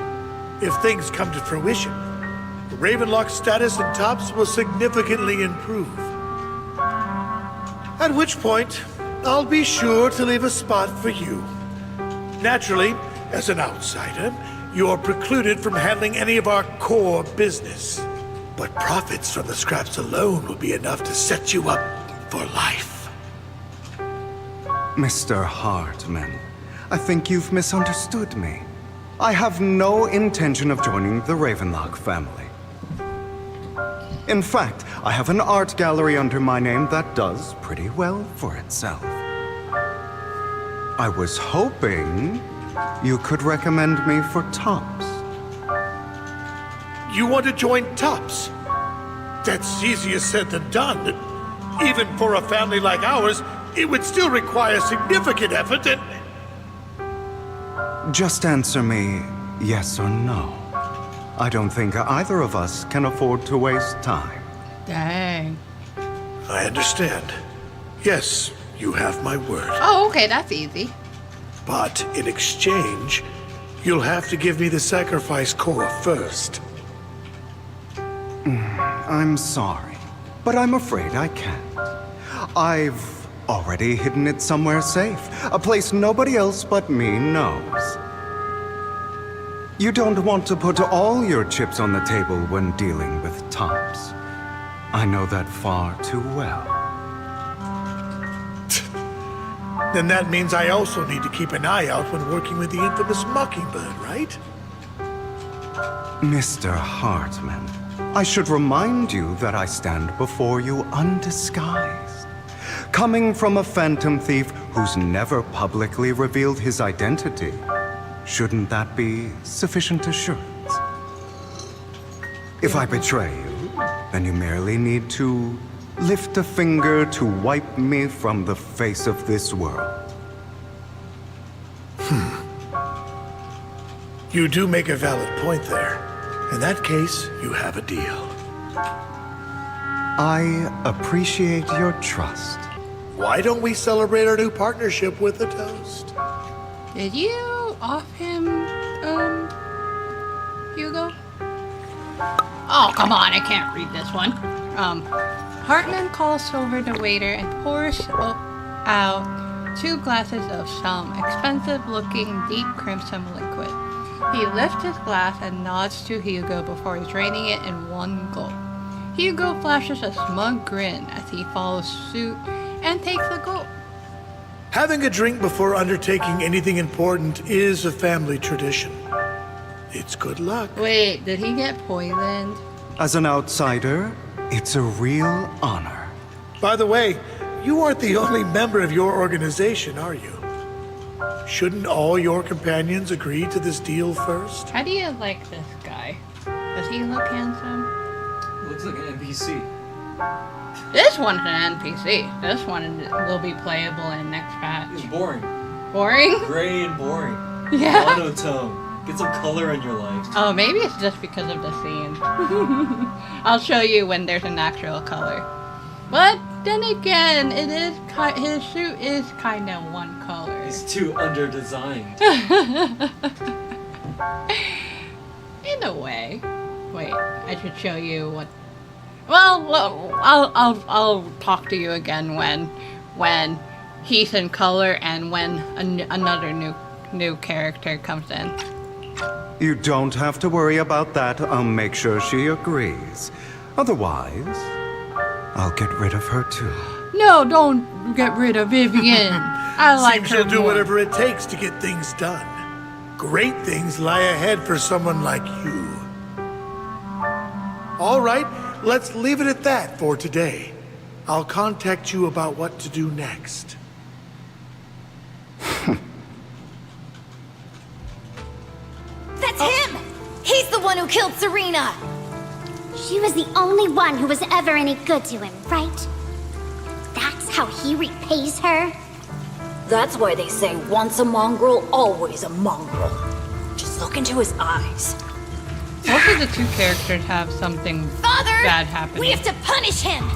If things come to fruition, the Ravenlock's status in TOPS will significantly improve. At which point, I'll be sure to leave a spot for you. Naturally, as an outsider, you're precluded from handling any of our core business. But profits from the scraps alone will be enough to set you up for life. Mr. Hartman, I think you've misunderstood me. I have no intention of joining the Ravenlock family. In fact, I have an art gallery under my name that does pretty well for itself. I was hoping you could recommend me for TOPS. You want to join TOPS? That's easier said than done. Even for a family like ours, it would still require significant effort and... Just answer me yes or no. I don't think either of us can afford to waste time. Dang. I understand. Yes, you have my word. Oh, okay, that's easy. But in exchange, you'll have to give me the sacrifice core first. I'm sorry, but I'm afraid I can't. I've already hidden it somewhere safe, a place nobody else but me knows. You don't want to put all your chips on the table when dealing with TOPS. I know that far too well. Then that means I also need to keep an eye out when working with the infamous Mockingbird, right? Mr. Hartman, I should remind you that I stand before you undisguised, coming from a phantom thief who's never publicly revealed his identity. Shouldn't that be sufficient assurance? If I betray you, then you merely need to lift a finger to wipe me from the face of this world. You do make a valid point there. In that case, you have a deal. I appreciate your trust. Why don't we celebrate our new partnership with a toast? Did you off him, Hugo? Oh, come on, I can't read this one. Hartman calls over the waiter and pours out 2 glasses of some expensive-looking deep crimson liquid. He lifts his glass and nods to Hugo before draining it in one gulp. Hugo flashes a smug grin as he follows suit and takes a gulp. Having a drink before undertaking anything important is a family tradition. It's good luck. Wait, did he get poisoned? As an outsider, it's a real honor. By the way, you aren't the only member of your organization, are you? Shouldn't all your companions agree to this deal first? How do you like this guy? Does he look handsome? Looks like an NPC. This one's an NPC. This one will be playable in next patch. It's boring. Boring? Gray and boring. Yeah. Monotone. Get some color in your life. Oh, maybe it's just because of the scene. I'll show you when there's an actual color. But then again, it is his suit is kind of one color. It's too under-designed. In a way. Wait, I should show you what. Well, I'll talk to you again when he's in color and when another new character comes in. You don't have to worry about that. I'll make sure she agrees. Otherwise, I'll get rid of her too. No, don't get rid of Vivian. I like Seems her she'll do more. whatever it takes to get things done. Great things lie ahead for someone like you. All right, let's leave it at that for today. I'll contact you about what to do next. That's him! He's the one who killed Serena! She was the only one who was ever any good to him, right? That's how he repays her? That's why they say once a mongrel, always a mongrel. Just look into his eyes. Both of the two characters have something Father! bad happening. We have to punish him!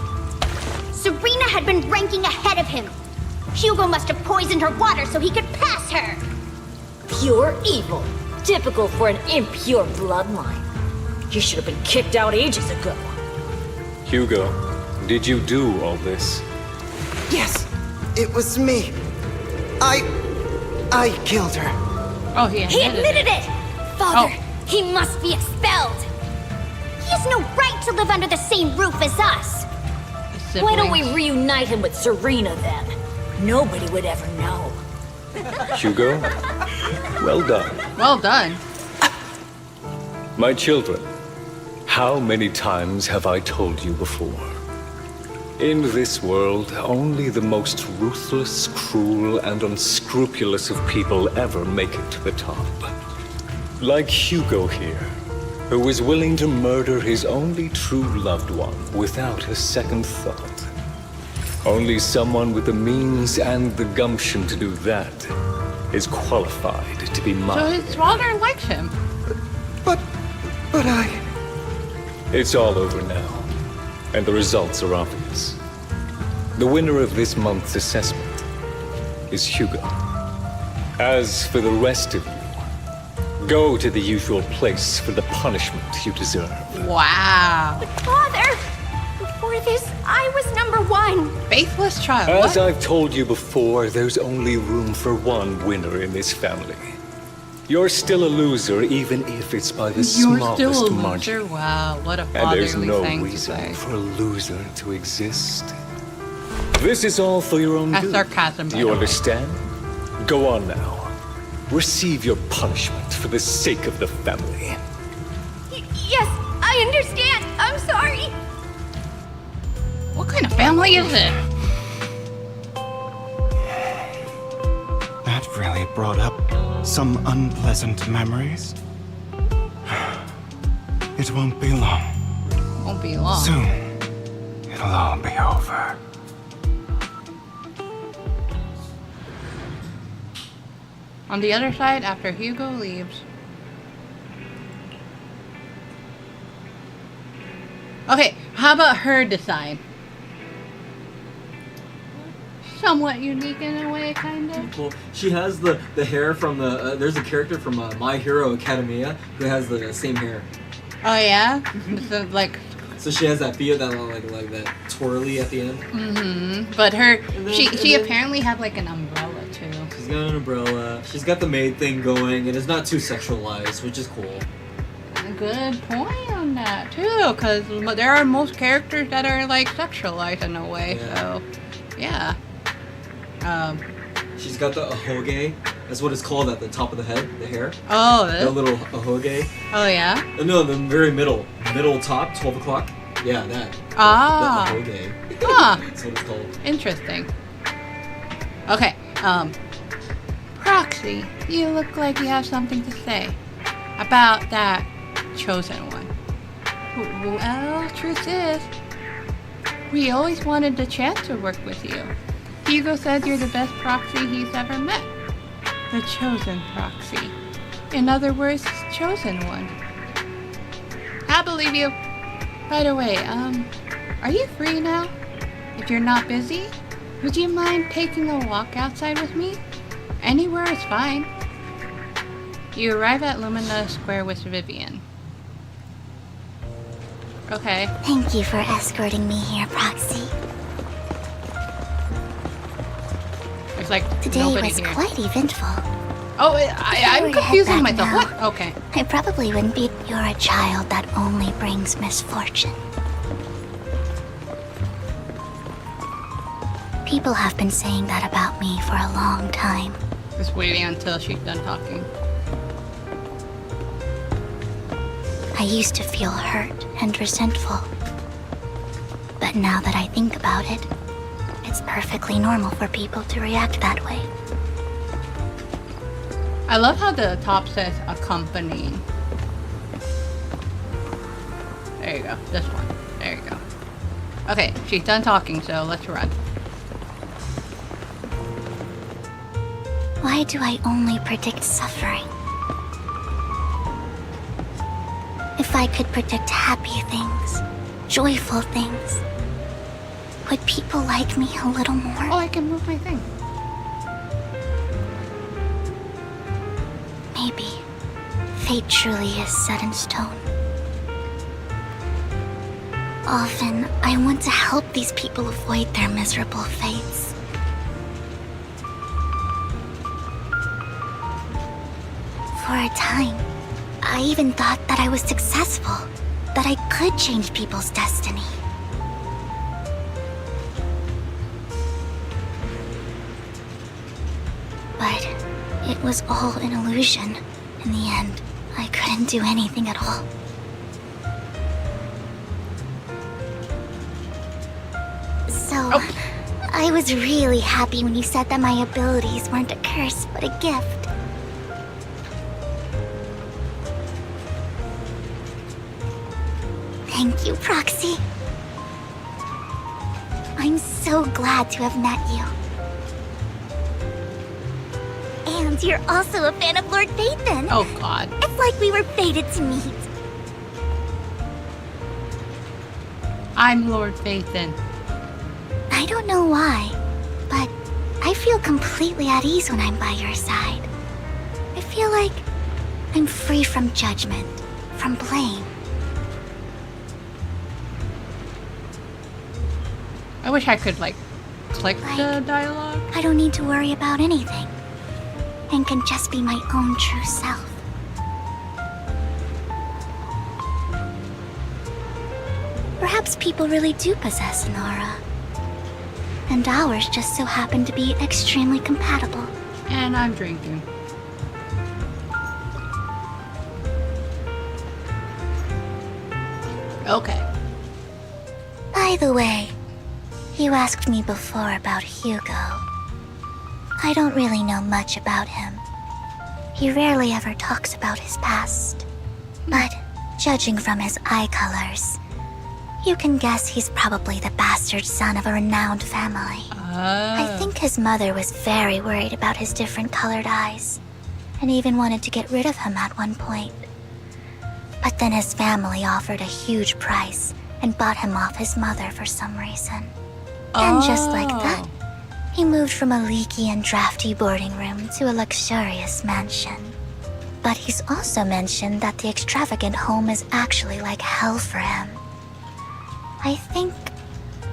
Serena had been ranking ahead of him. Hugo must have poisoned her water so he could pass her. Pure evil. Typical for an impure bloodline. You should have been kicked out ages ago. Hugo, did you do all this? Yes, it was me. I killed her. Oh, he admitted it! Father, he must be expelled. He has no right to live under the same roof as us. Why don't we reunite him with Serena then? Nobody would ever know. Hugo, well done. Well done. My children, how many times have I told you before? In this world, only the most ruthless, cruel, and unscrupulous of people ever make it to the top. Like Hugo here, who was willing to murder his only true loved one without a second thought. Only someone with the means and the gumption to do that is qualified to be mine. So his father likes him. But I... It's all over now, and the results are obvious. The winner of this month's assessment is Hugo. As for the rest of you, go to the usual place for the punishment you deserve. Wow. But Father, before this, I was number 1. Faithless child. As What? I've told you before, there's only room for one winner in this family. You're still a loser, even if it's by the You're smallest still a margin. loser? Wow, what a And there's fatherly no thing to reason say. for a loser to exist. This is all for your own That's good. sarcasm, Do by you the way. understand? Go on now. Receive your punishment for the sake of the family. Yes, I understand. so sorry. What kind of family is it? That really brought up some unpleasant memories. It won't be long. Won't be long. Soon, it'll all be over. On the other side, after Hugo leaves. Okay, how about her design? Somewhat unique in a way, kind of. Well, she has the hair from the. There's a character from My Hero Academia who has the same hair. Oh yeah, so, like. So she has that feel that like that twirly at the end. Mm-hmm. But her, she apparently had like an umbrella too. She's got an umbrella. She's got the maid thing going, and it's not too sexualized, which is cool. A good point on that too, because there are most characters that are like sexualized in a way. Yeah. So, yeah. She's got the ahoge. That's what it's called at the top of the head, the hair. Oh, the little ahoge. Oh yeah. No, the very middle top, 12 o'clock. Yeah, that. Ah. The ahoge. Huh. That's what it's called. Interesting. Okay. Proxy, you look like you have something to say about that chosen one. Well, truth is, we always wanted the chance to work with you. Hugo said you're the best proxy he's ever met. The chosen proxy. In other words, chosen one. I believe you. By the way, are you free now? If you're not busy, would you mind taking a walk outside with me? Anywhere is fine. You arrive at Lumina Square with Vivian. Okay. Thank you for escorting me here, Proxy. There's like Today nobody was here. quite eventful. Oh, I'm confusing myself. Now, What? Okay. I probably wouldn't be. You're a child that only brings misfortune. People have been saying that about me for a long time. Just waiting until she's done talking. I used to feel hurt and resentful. But now that I think about it, it's perfectly normal for people to react that way. I love how the top says accompanying. There you go. This one. There you go. Okay, she's done talking, so let's run. Why do I only predict suffering? If I could predict happy things, joyful things, would people like me a little more? Oh, I can move my thing. Maybe fate truly is set in stone. Often, I want to help these people avoid their miserable fates. For a time, I even thought that I was successful, that I could change people's destiny. But it was all an illusion. In the end, I couldn't do anything at all. So, I was really happy when you said that my abilities weren't a curse, but a gift. Thank you, Proxy. I'm so glad to have met you. And you're also a fan of Lord Phaethon. Oh, God. It's like we were fated to meet. I'm Lord Phaethon. I don't know why, but I feel completely at ease when I'm by your side. I feel like I'm free from judgment, from blame. I wish I could, like, click the dialogue. I don't need to worry about anything, and can just be my own true self. Perhaps people really do possess an aura, and ours just so happen to be extremely compatible. And I'm drinking. Okay. By the way, you asked me before about Hugo. I don't really know much about him. He rarely ever talks about his past. But judging from his eye colors, you can guess he's probably the bastard son of a renowned family. I think his mother was very worried about his different colored eyes, and even wanted to get rid of him at one point. But then his family offered a huge price and bought him off his mother for some reason. And just like that, he moved from a leaky and drafty boarding room to a luxurious mansion. But he's also mentioned that the extravagant home is actually like hell for him. I think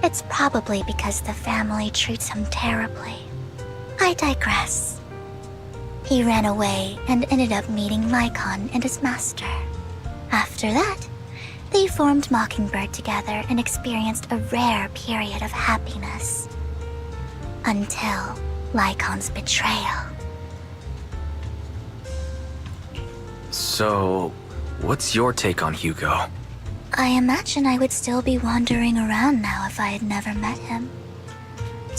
it's probably because the family treats him terribly. I digress. He ran away and ended up meeting Lycon and his master. After that, they formed Mockingbird together and experienced a rare period of happiness. Until Lycon's betrayal. So, what's your take on Hugo? I imagine I would still be wandering around now if I had never met him.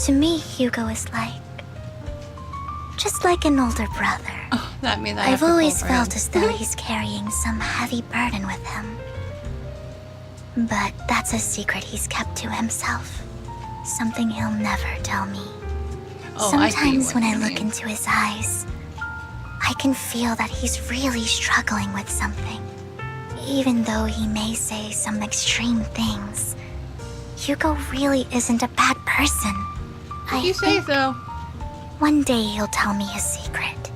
To me, Hugo is just like an older brother. Oh, that means I've always felt as though he's carrying some heavy burden with him. But that's a secret he's kept to himself. Something he'll never tell me. Sometimes when I look into his eyes, I can feel that he's really struggling with something. Even though he may say some extreme things, Hugo really isn't a bad person. You say so. One day he'll tell me his secret.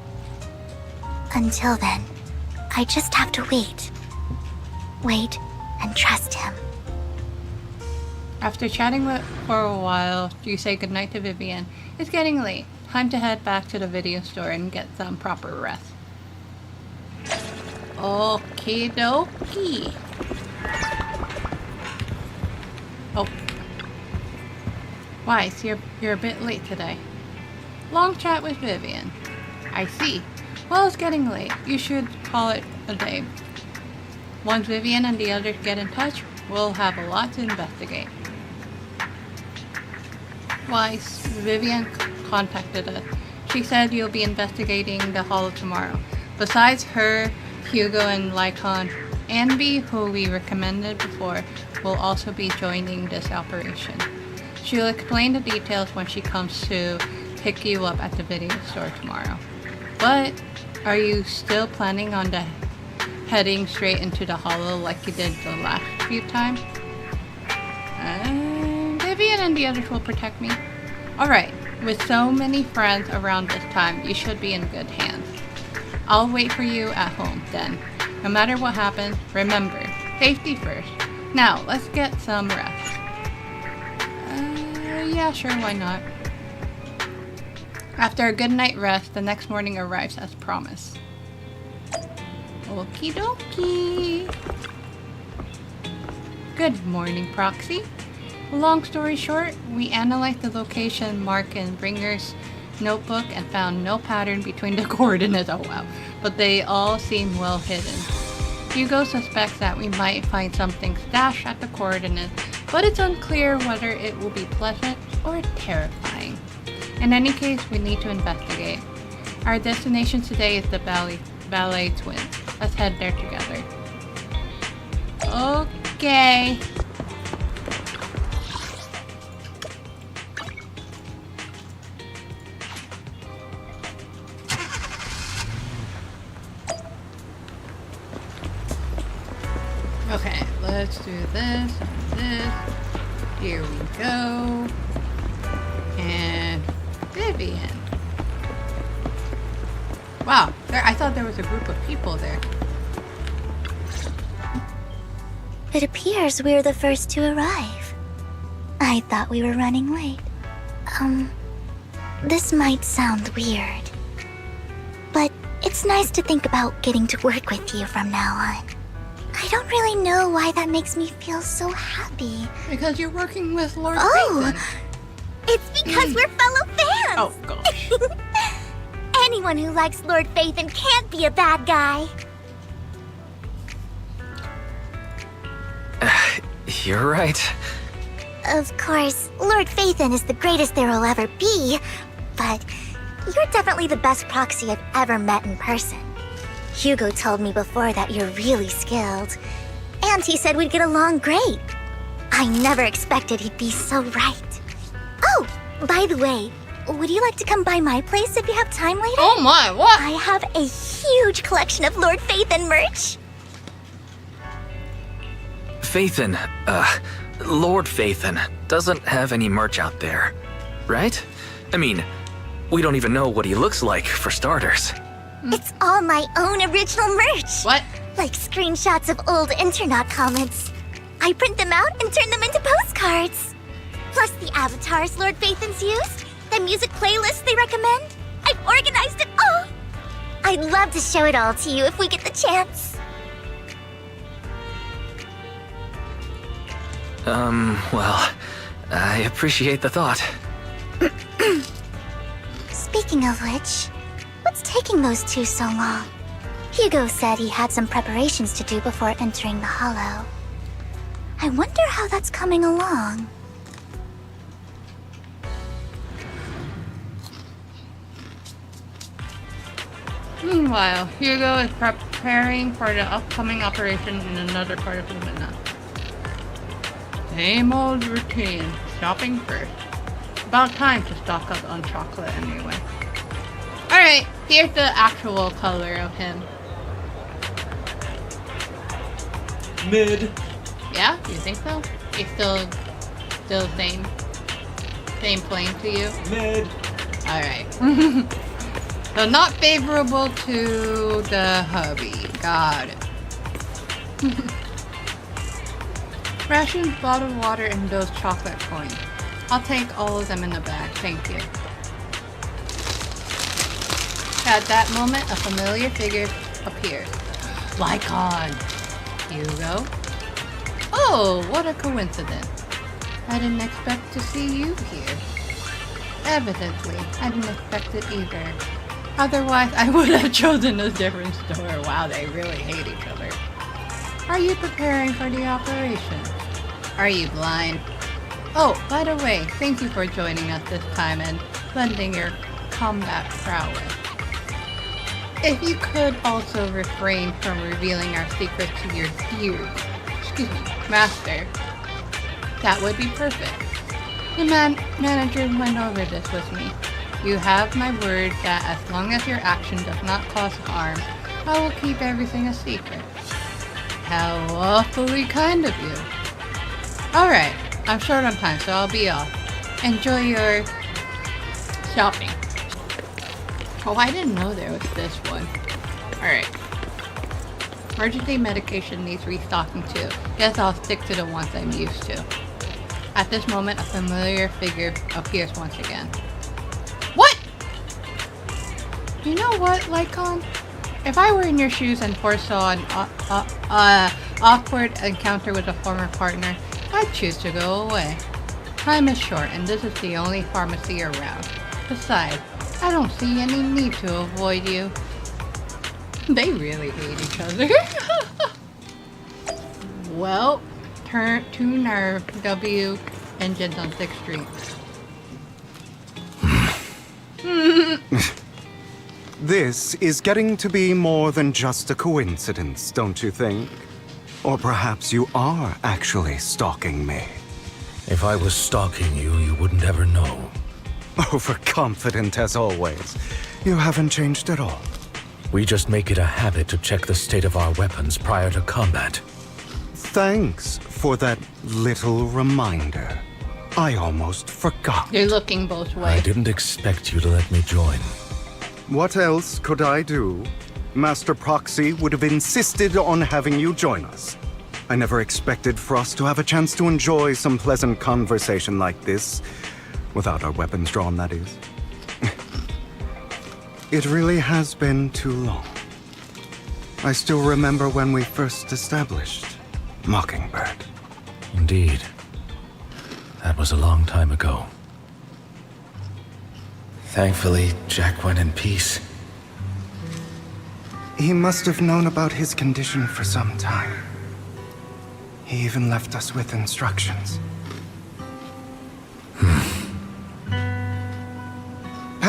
Until then, I just have to wait. Wait and trust him. After chatting for a while, you say goodnight to Vivian. It's getting late. Time to head back to the video store and get some proper rest. Okie dokie. Oh. Weiss, you're a bit late today. Long chat with Vivian. I see. Well, it's getting late. You should call it a day. Once Vivian and the others get in touch, we'll have a lot to investigate. Weiss, Vivian contacted us. She said you'll be investigating the Hollow tomorrow. Besides her, Hugo and Lycon, Anby, who we recommended before, will also be joining this operation. She'll explain the details when she comes to pick you up at the video store tomorrow. But are you still planning on heading straight into the Hollow like you did the last few times? Vivian and the others will protect me. Alright, with so many friends around this time, you should be in good hands. I'll wait for you at home then. No matter what happens, remember, safety first. Now, let's get some rest. Yeah, sure, why not? After a good night rest, the next morning arrives as promised. Okie dokie. Good morning, Proxy. Long story short, we analyzed the location marked in Bringer's notebook and found no pattern between the coordinates. Oh wow. But they all seem well hidden. Hugo suspects that we might find something stashed at the coordinates, but it's unclear whether it will be pleasant or terrifying. In any case, we need to investigate. Our destination today is the Ballet Twins. Let's head there together. Okay. Okay, let's do this and this. Here we go. And Vivian. Wow, I thought there was a group of people there. It appears we're the first to arrive. I thought we were running late. This might sound weird, but it's nice to think about getting to work with you from now on. I don't really know why that makes me feel so happy. Because you're working with Lord Oh! Phaethon. It's because we're fellow fans! Oh, gosh. Anyone who likes Lord Phaethon can't be a bad guy. You're right. Of course, Lord Phaethon is the greatest there will ever be, but you're definitely the best proxy I've ever met in person. Hugo told me before that you're really skilled, and he said we'd get along great. I never expected he'd be so right. Oh, by the way, would you like to come by my place if you have time later? Oh my, what? I have a huge collection of Lord Phaethon merch. Phaethon, Lord Phaethon doesn't have any merch out there, right? I mean, we don't even know what he looks like, for starters. It's all my own original merch. What? Like screenshots of old Internet comments. I print them out and turn them into postcards. Plus the avatars Lord Phaethon's used, the music playlists they recommend. I've organized it all. I'd love to show it all to you if we get the chance. Well, I appreciate the thought. Speaking of which, what's taking those two so long? Hugo said he had some preparations to do before entering the Hollow. I wonder how that's coming along. Meanwhile, Hugo is preparing for the upcoming operation in another part of Lumina. Same old routine. Shopping first. About time to stock up on chocolate anyway. Alright, here's the actual color of him. Mid. Yeah? You think so? He's still the same? Same plane to you? Mid. Alright. So not favorable to the hubby. Got it. Rations, bottled water, and those chocolate coins. I'll take all of them in the bag, thank you. At that moment, a familiar figure appears. Lycon! Hugo? Oh, what a coincidence. I didn't expect to see you here. Evidently, I didn't expect it either. Otherwise, I would have chosen a different store. Wow, they really hate each other. Are you preparing for the operation? Are you blind? Oh, by the way, thank you for joining us this time and lending your combat prowess. If you could also refrain from revealing our secret to your dear, master, that would be perfect. The manager went over this with me. You have my word that as long as your action does not cause harm, I will keep everything a secret. How awfully kind of you. Alright, I'm short on time, so I'll be off. Enjoy your shopping. Oh, I didn't know there was this one. Alright. Emergency medication needs restocking too. Guess I'll stick to the ones I'm used to. At this moment, a familiar figure appears once again. What? You know what, Lycon? If I were in your shoes and foresaw an awkward encounter with a former partner, I'd choose to go away. Time is short, and this is the only pharmacy around. Besides, I don't see any need to avoid you. They really hate each other. Well, tune our W engines on 6th Street. This is getting to be more than just a coincidence, don't you think? Or perhaps you are actually stalking me. If I was stalking you, you wouldn't ever know. Overconfident as always. You haven't changed at all. We just make it a habit to check the state of our weapons prior to combat. Thanks for that little reminder. I almost forgot. You're looking both ways. I didn't expect you to let me join. What else could I do? Master Proxy would have insisted on having you join us. I never expected for us to have a chance to enjoy some pleasant conversation like this. Without our weapons drawn, that is. It really has been too long. I still remember when we first established Mockingbird. Indeed. That was a long time ago. Thankfully, Jack went in peace. He must have known about his condition for some time. He even left us with instructions.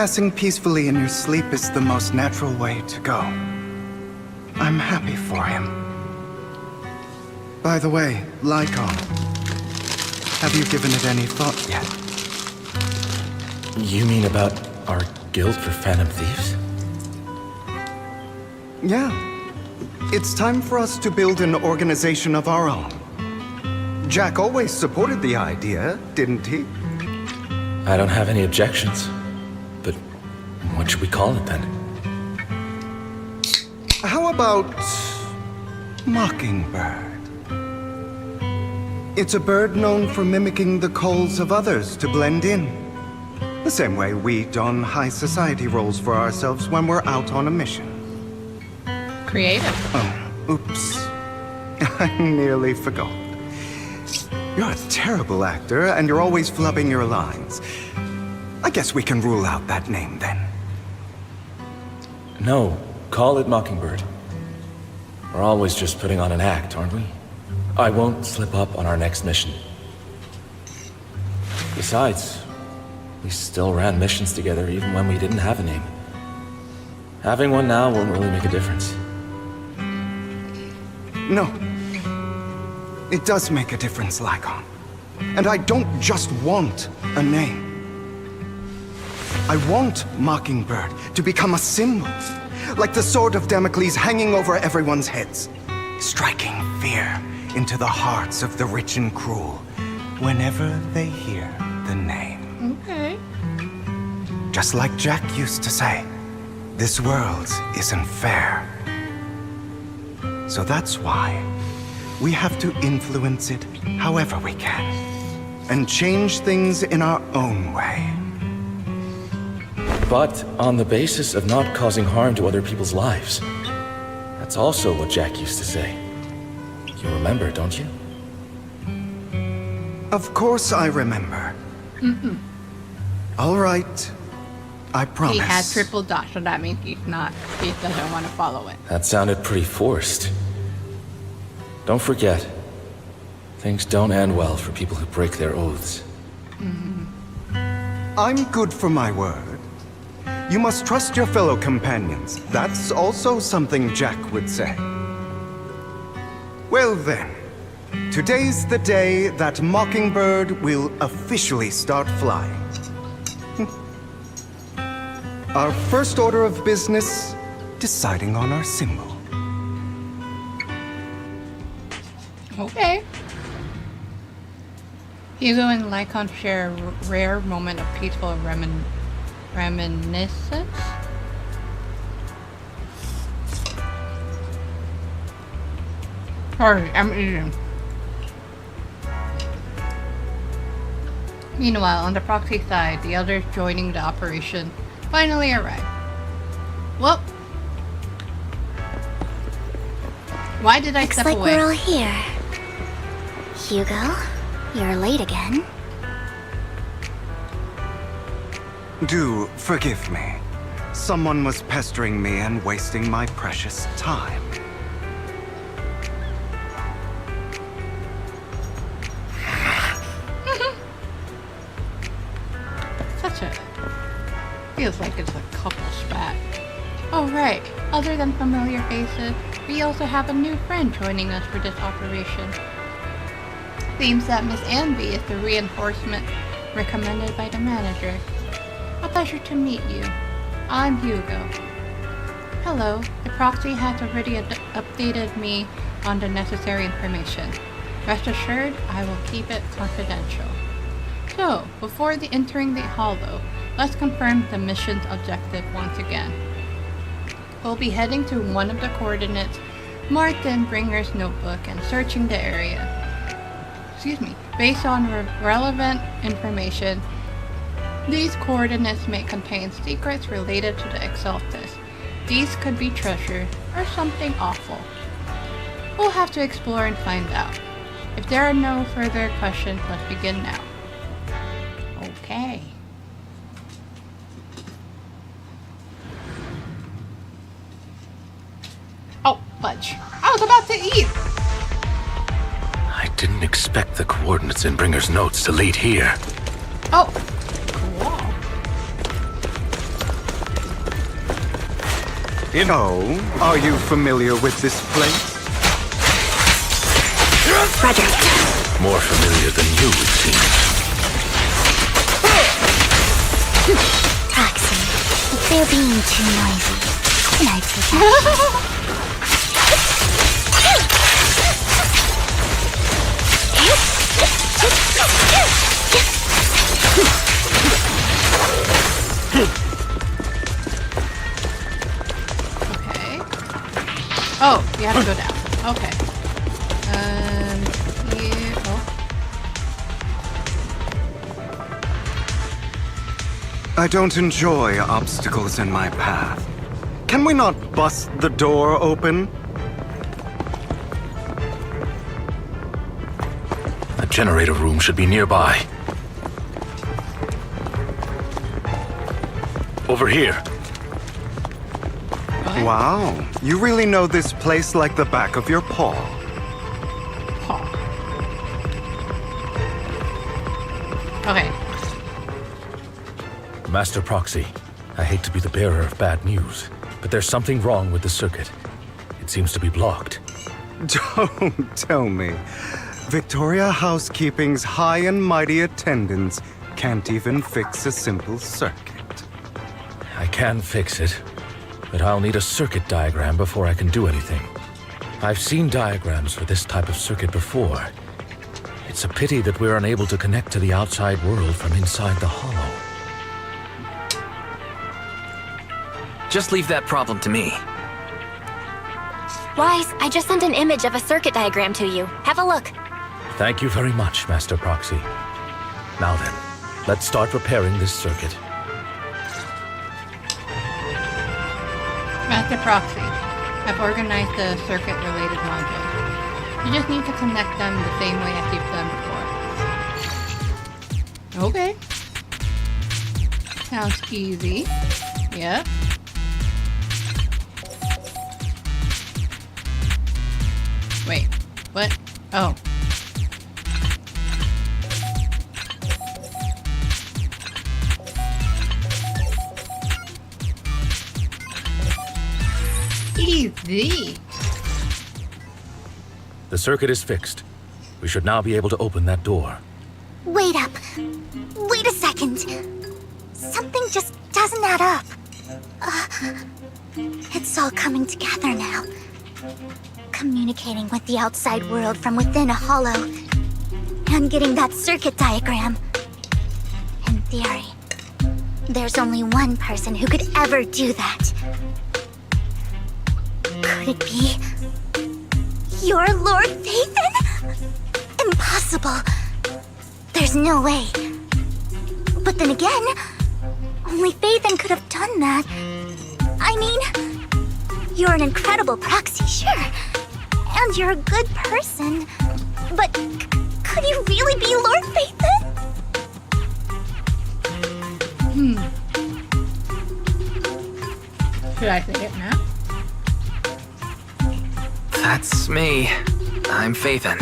passing peacefully in your sleep is the most natural way to go. I'm happy for him. By the way, Lycon, have you given it any thought yet? You mean about our guild for Phantom Thieves? Yeah. It's time for us to build an organization of our own. Jack always supported the idea, didn't he? I don't have any objections. But what should we call it then? How about Mockingbird? It's a bird known for mimicking the calls of others to blend in. The same way we don high society roles for ourselves when we're out on a mission. Creative. Oh, oops. I nearly forgot. You're a terrible actor, and you're always flubbing your lines. I guess we can rule out that name, then. No, call it Mockingbird. We're always just putting on an act, aren't we? I won't slip up on our next mission. Besides, we still ran missions together even when we didn't have a name. Having one now won't really make a difference. No. It does make a difference, Lycon. And I don't just want a name. I want Mockingbird to become a symbol, like the sword of Damocles hanging over everyone's heads, striking fear into the hearts of the rich and cruel whenever they hear the name. Okay. Just like Jack used to say, this world isn't fair. So that's why we have to influence it however we can, and change things in our own way. But on the basis of not causing harm to other people's lives. That's also what Jack used to say. You remember, don't you? Of course I remember. Mm-hmm. All right. I promise. He had triple dot, so that means he doesn't want to follow it. That sounded pretty forced. Don't forget, things don't end well for people who break their oaths. Mm-hmm. I'm good for my word. You must trust your fellow companions. That's also something Jack would say. Well then, today's the day that Mockingbird will officially start flying. Our first order of business, deciding on our symbol. Okay. Hugo and Lycon share a rare moment of peaceful reminiscence. Sorry, I'm eating. Meanwhile, on the proxy side, the others joining the operation finally arrive. Well, why did I step Looks like away? we're all here. Hugo, you're late again. Do forgive me. Someone was pestering me and wasting my precious time. Such a... feels like it's a couple spat. Oh right, other than familiar faces, we also have a new friend joining us for this operation. Seems that Miss Anby is the reinforcement recommended by the manager. A pleasure to meet you. I'm Hugo. Hello, the proxy has already updated me on the necessary information. Rest assured, I will keep it confidential. So, before entering the hollow, let's confirm the mission's objective once again. We'll be heading to one of the coordinates marked in Bringer's notebook and searching the area. Based on relevant information, these coordinates may contain secrets related to the Exaltus. These could be treasure or something awful. We'll have to explore and find out. If there are no further questions, let's begin now. Okay. Oh, fudge. I was about to eat! I didn't expect the coordinates in Bringer's notes to lead here. Oh, Oh, are you familiar with this place? Roger. More familiar than you, it seems. Proxy, if they're being too noisy, can I take that? Okay. Oh, you have to go down. Okay. Here. Oh. I don't enjoy obstacles in my path. Can we not bust the door open? The generator room should be nearby. Over here. Wow, you really know this place like the back of your paw. Okay. Master Proxy, I hate to be the bearer of bad news, but there's something wrong with the circuit. It seems to be blocked. Don't tell me. Victoria Housekeeping's high and mighty attendants can't even fix a simple circuit. I can fix it, but I'll need a circuit diagram before I can do anything. I've seen diagrams for this type of circuit before. It's a pity that we're unable to connect to the outside world from inside the hollow. Just leave that problem to me. Wise, I just sent an image of a circuit diagram to you. Have a look. Thank you very much, Master Proxy. Now then, let's start repairing this circuit. Master Proxy. I've organized the circuit-related modules. You just need to connect them the same way as you've done before. Okay. Sounds easy. Yeah. Wait, what? Oh. Easy. The circuit is fixed. We should now be able to open that door. Wait up. Wait a second. Something just doesn't add up. It's all coming together now. Communicating with the outside world from within a hollow. And getting that circuit diagram. In theory, there's only one person who could ever do that. Could it be your Lord Phaethon? Impossible. There's no way. But then again, only Phaethon could have done that. I mean, you're an incredible proxy, sure. And you're a good person. But could you really be Lord Phaethon? Should I say it now? That's me. I'm Phaethon.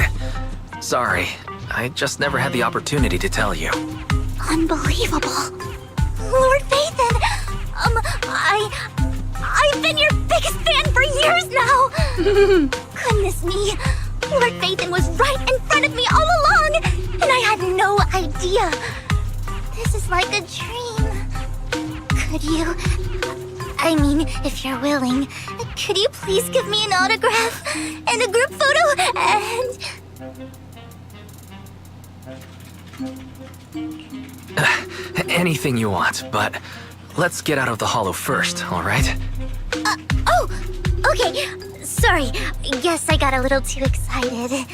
Sorry, I just never had the opportunity to tell you. Unbelievable. Lord Phaethon! I've been your biggest fan for years now! Goodness me. Lord Phaethon was right in front of me all along, and I had no idea. This is like a dream. Could you... I mean, if you're willing, could you please give me an autograph and a group photo and... Anything you want, but let's get out of the hollow first, all right? Oh, okay. Sorry, guess I got a little too excited.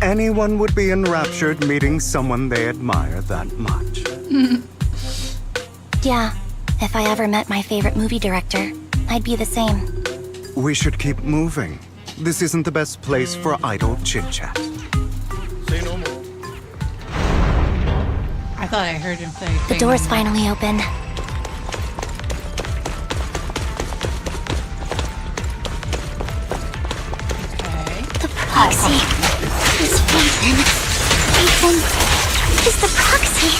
Anyone would be enraptured meeting someone they admire that much. Yeah, if I ever met my favorite movie director, I'd be the same. We should keep moving. This isn't the best place for idle chit-chat. I thought I heard him say... The door's finally open. The proxy is Phaethon. Phaethon is the proxy.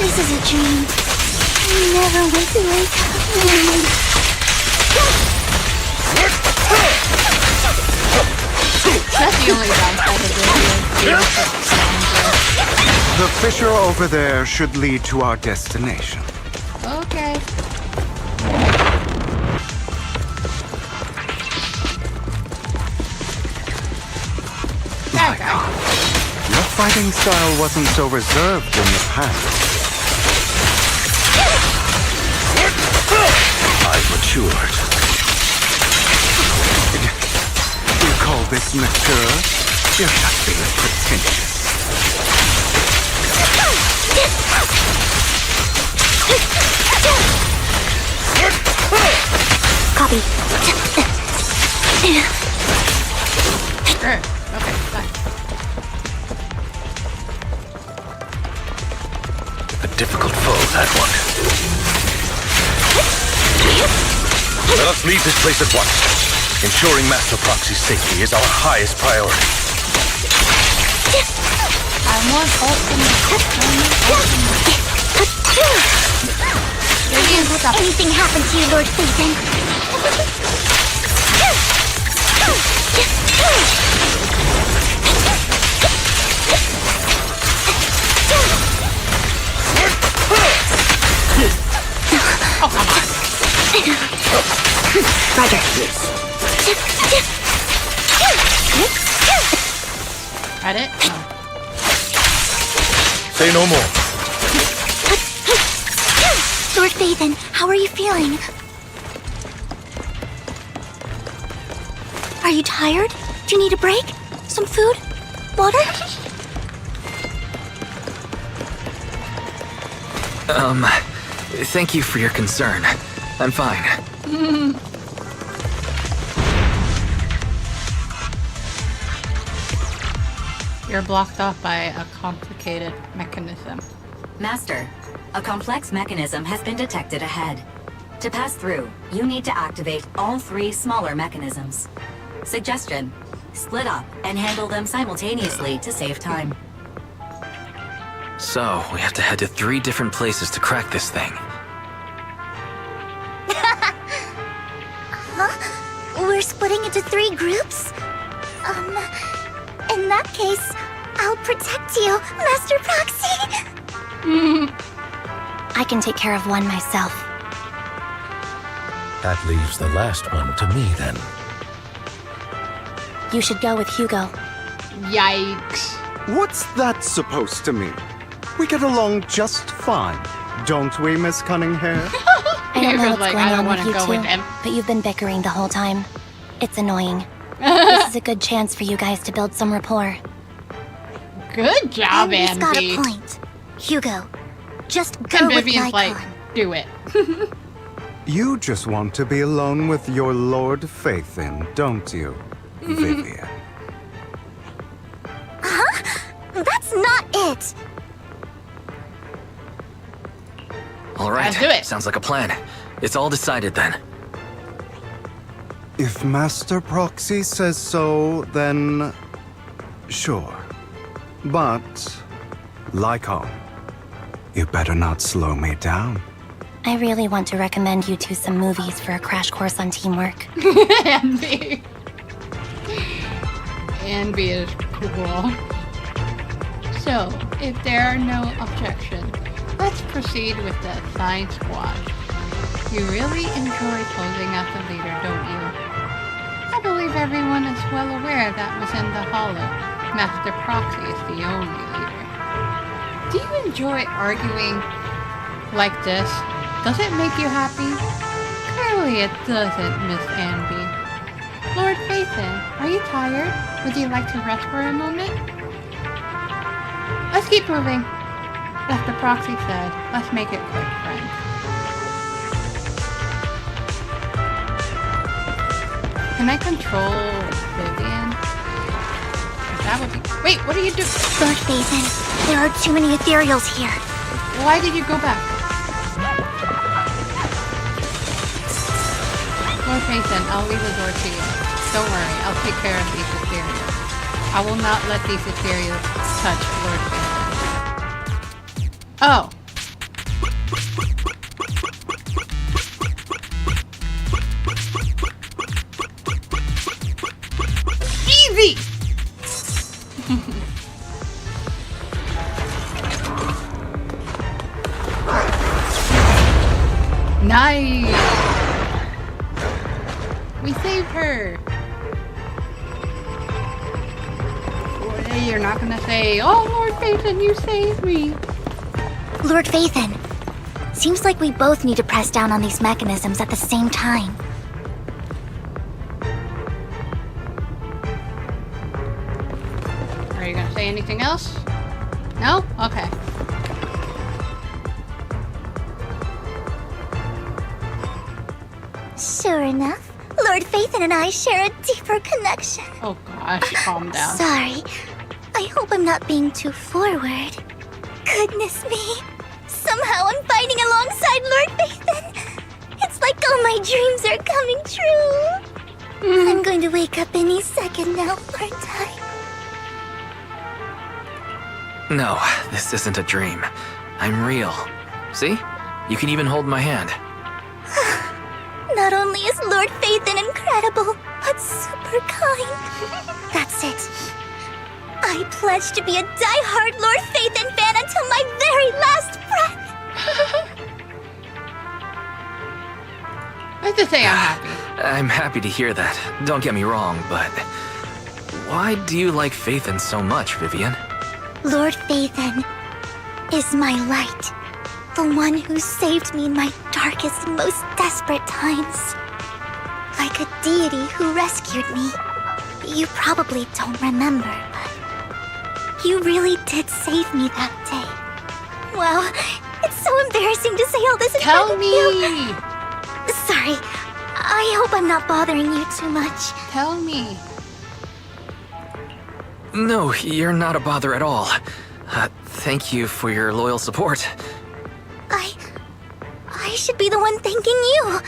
This is a dream. I never went to wake up. That's the only downside of this. The fissure over there should lead to our destination. Okay. My God. Your fighting style wasn't so reserved in the past. I've matured. You call this mature? You're just being pretentious. Copy. Sure. Okay, fine. A difficult foe, that one. Let us leave this place at once. Ensuring Master Proxy's safety is our highest priority. I want If anything happened to you, Lord Phaethon? Oh, come on. Roger. Read it? No. Say no more. Lord Phaethon, how are you feeling? Are you tired? Do you need a break? Some food? Water? Thank you for your concern. I'm fine. You're blocked off by a complicated mechanism. Master, a complex mechanism has been detected ahead. To pass through, you need to activate all 3 smaller mechanisms. Suggestion: split up and handle them simultaneously to save time. So, we have to head to 3 different places to crack this thing. Huh? We're splitting into 3 groups? In that case, I'll protect you, Master Proxy! I can take care of one myself. That leaves the last one to me, then. You should go with Hugo. Yikes. What's that supposed to mean? We get along just fine, don't we, Miss Cunninghair? I don't know what's like, going I don't on with wanna you go two, with him. but you've been bickering the whole time. It's annoying. This is a good chance for you guys to build some rapport. Good job, Andy's got a Andy. point. Hugo, just go And with Vivian's Nikon. like, do it. You just want to be alone with your Lord Phaethon, don't you, Vivian? Huh? That's not it! Alright, Let's do it. sounds like a plan. It's all decided then. If Master Proxy says so, then sure. But, Lycon, you better not slow me down. I really want to recommend you two some movies for a crash course on teamwork. Andy. Andy is cool. So, if there are no objections, let's proceed with the assigned squad. You really enjoy posing as the leader, don't you? I believe everyone is well aware that within the Hollow, Master Proxy is the only leader. Do you enjoy arguing like this? Does it make you happy? Clearly it doesn't, Miss Anby. Lord Phaethon, are you tired? Would you like to rest for a moment? Let's keep moving. As the proxy said, let's make it quick, friends. Can I control Vivian? That would be... Wait, what are you doing? Lord Phaethon, there are too many ethereals here. Why did you go back? Lord Phaethon, I'll leave the door to you. Don't worry, I'll take care of these ethereals. I will not let these ethereals touch Lord Phaethon. Oh. Nice! We saved her! You're not gonna say, "Oh, Lord Phaethon, you saved me!" Lord Phaethon, seems like we both need to press down on these mechanisms at the same time. Are you gonna say anything else? No? Okay. Sure enough, Lord Phaethon and I share a deeper connection. Oh gosh, calm down. Sorry. I hope I'm not being too forward. Goodness me. Somehow I'm fighting alongside Lord Phaethon. It's like all my dreams are coming true. I'm going to wake up any second now, aren't I? No, this isn't a dream. I'm real. See? You can even hold my hand. Not only is Lord Phaethon incredible, but super kind. That's it. I pledge to be a die-hard Lord Phaethon fan until my very last breath. I have to say I'm happy. I'm happy to hear that. Don't get me wrong, but why do you like Phaethon so much, Vivian? Lord Phaethon is my light. The one who saved me in my darkest, most desperate times. Like a deity who rescued me. You probably don't remember, but you really did save me that day. Wow, it's so embarrassing to say all this in front of you. Sorry, I hope I'm not bothering you too much. Tell me. No, you're not a bother at all. Thank you for your loyal support. I should be the one thanking you.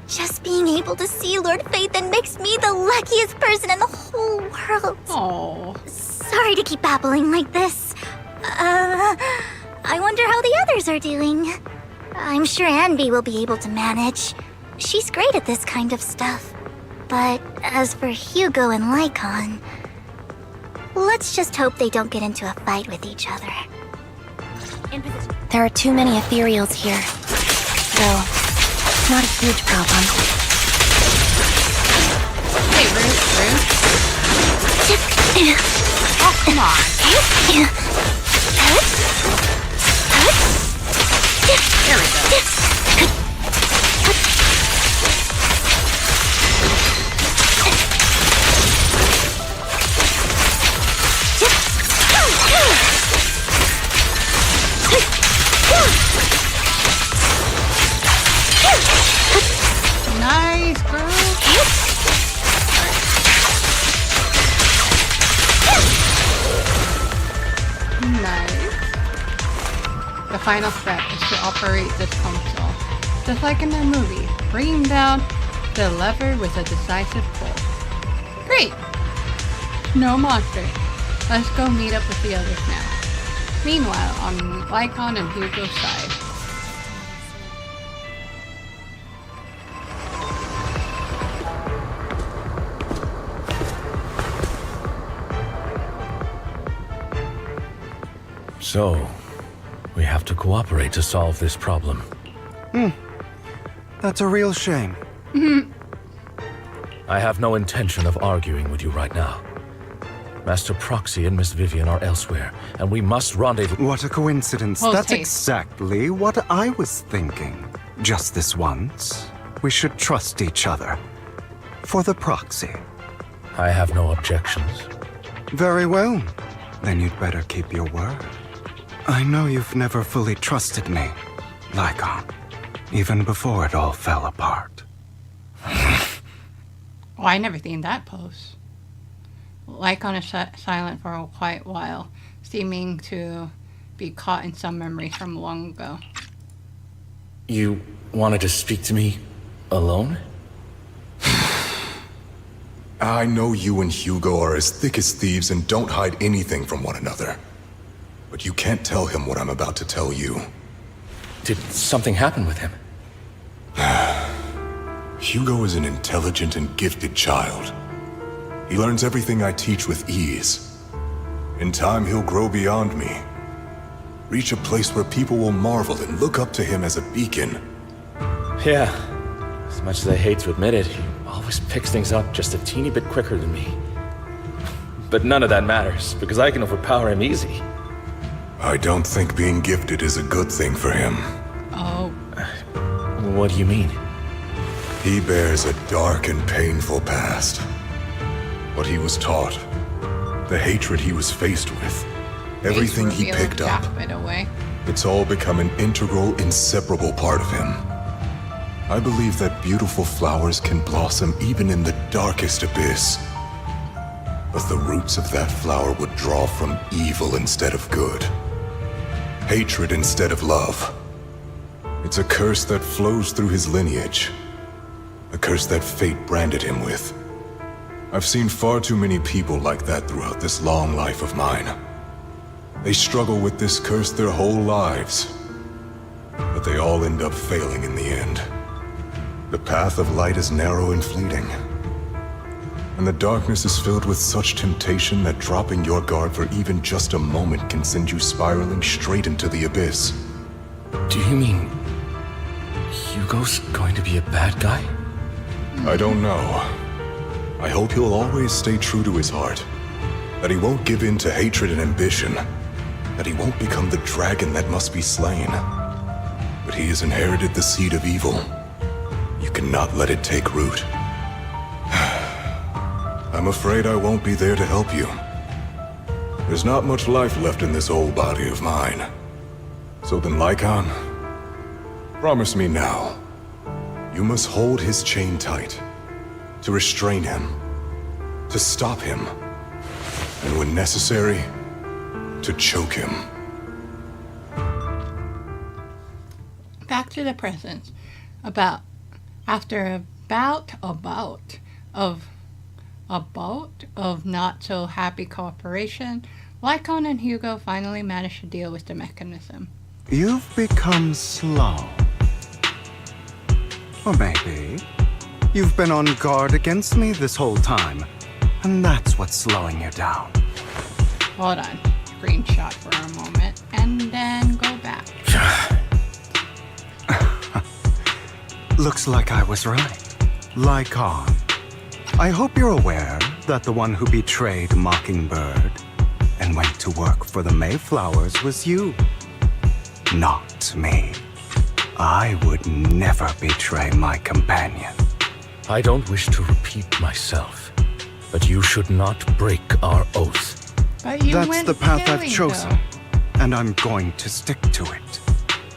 Just being able to see Lord Phaethon makes me the luckiest person in the whole world. Oh. Sorry to keep babbling like this. I wonder how the others are doing. I'm sure Anby will be able to manage. She's great at this kind of stuff. But as for Hugo and Lycon, let's just hope they don't get into a fight with each other. There are too many ethereals here. Though, it's not a huge problem. Hey, Rude. Oh, come on. There we go. Nice, girl. Nice. The final step is to operate this console. Just like in the movie, bringing down the lever with a decisive pull. Great! No monster. Let's go meet up with the others now. Meanwhile, on Lycon and Hugo's side. So, we have to cooperate to solve this problem. That's a real shame. I have no intention of arguing with you right now. Master Proxy and Miss Vivian are elsewhere, and we must rendezvous. What a coincidence. That's exactly what I was thinking. Just this once, we should trust each other. For the Proxy. I have no objections. Very well. Then you'd better keep your word. I know you've never fully trusted me, Lycon. Even before it all fell apart. Oh, I never seen that pose. Lycon is silent for a quiet while, seeming to be caught in some memories from long ago. You wanted to speak to me alone? I know you and Hugo are as thick as thieves and don't hide anything from one another. But you can't tell him what I'm about to tell you. Did something happen with him? Hugo is an intelligent and gifted child. He learns everything I teach with ease. In time, he'll grow beyond me. Reach a place where people will marvel and look up to him as a beacon. Yeah. As much as I hate to admit it, he always picks things up just a teeny bit quicker than me. But none of that matters, because I can overpower him easy. I don't think being gifted is a good thing for him. Oh. What do you mean? He bears a dark and painful past. What he was taught, the hatred he was faced with, everything he picked up, it's all become an integral, inseparable part of him. I believe that beautiful flowers can blossom even in the darkest abyss. But the roots of that flower would draw from evil instead of good. Hatred instead of love. It's a curse that flows through his lineage. A curse that fate branded him with. I've seen far too many people like that throughout this long life of mine. They struggle with this curse their whole lives. But they all end up failing in the end. The path of light is narrow and fleeting. And the darkness is filled with such temptation that dropping your guard for even just a moment can send you spiraling straight into the abyss. Do you mean Hugo's going to be a bad guy? I don't know. I hope he'll always stay true to his heart. That he won't give in to hatred and ambition. That he won't become the dragon that must be slain. But he has inherited the seed of evil. You cannot let it take root. I'm afraid I won't be there to help you. There's not much life left in this old body of mine. So then, Lycon, promise me now. You must hold his chain tight. To restrain him. To stop him. And when necessary, to choke him. Back to the present. After a bout of not so happy cooperation, Lycon and Hugo finally managed to deal with the mechanism. You've become slow. Or maybe you've been on guard against me this whole time, and that's what's slowing you down. Hold on. Screenshot for a moment, and then go back. Looks like I was right. Lycon. I hope you're aware that the one who betrayed Mockingbird and went to work for the Mayflowers was you. Not me. I would never betray my companion. I don't wish to repeat myself, but you should not break our oath. But you That's the path I've chosen, and I'm going to stick to it.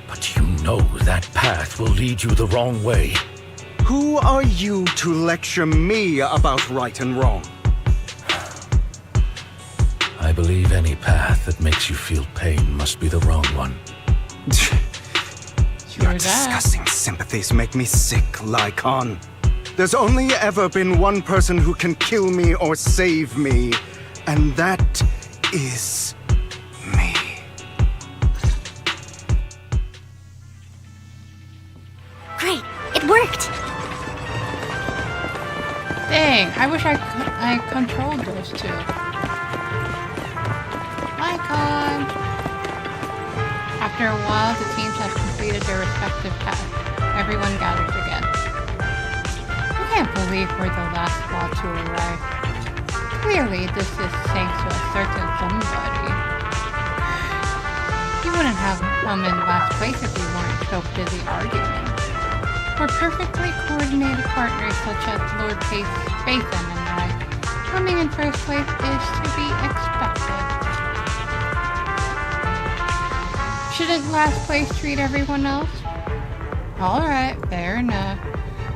But you know that path will lead you the wrong way. Who are you to lecture me about right and wrong? I believe any path that makes you feel pain must be the wrong one. Your disgusting sympathies make me sick, Lycon. There's only ever been one person who can kill me or save me, and that is me. Great, it worked! Dang, I wish I controlled those two. Lycon! After a while, the teams have completed their respective tasks. Everyone gathers again. I can't believe we're the last squad to arrive. Clearly, this is thanks to a certain somebody. He wouldn't have come in last place if we weren't so busy arguing. We're perfectly coordinated partners such as Lord Bathan and I. Coming in first place is to be expected. Shouldn't last place treat everyone else? Alright, fair enough.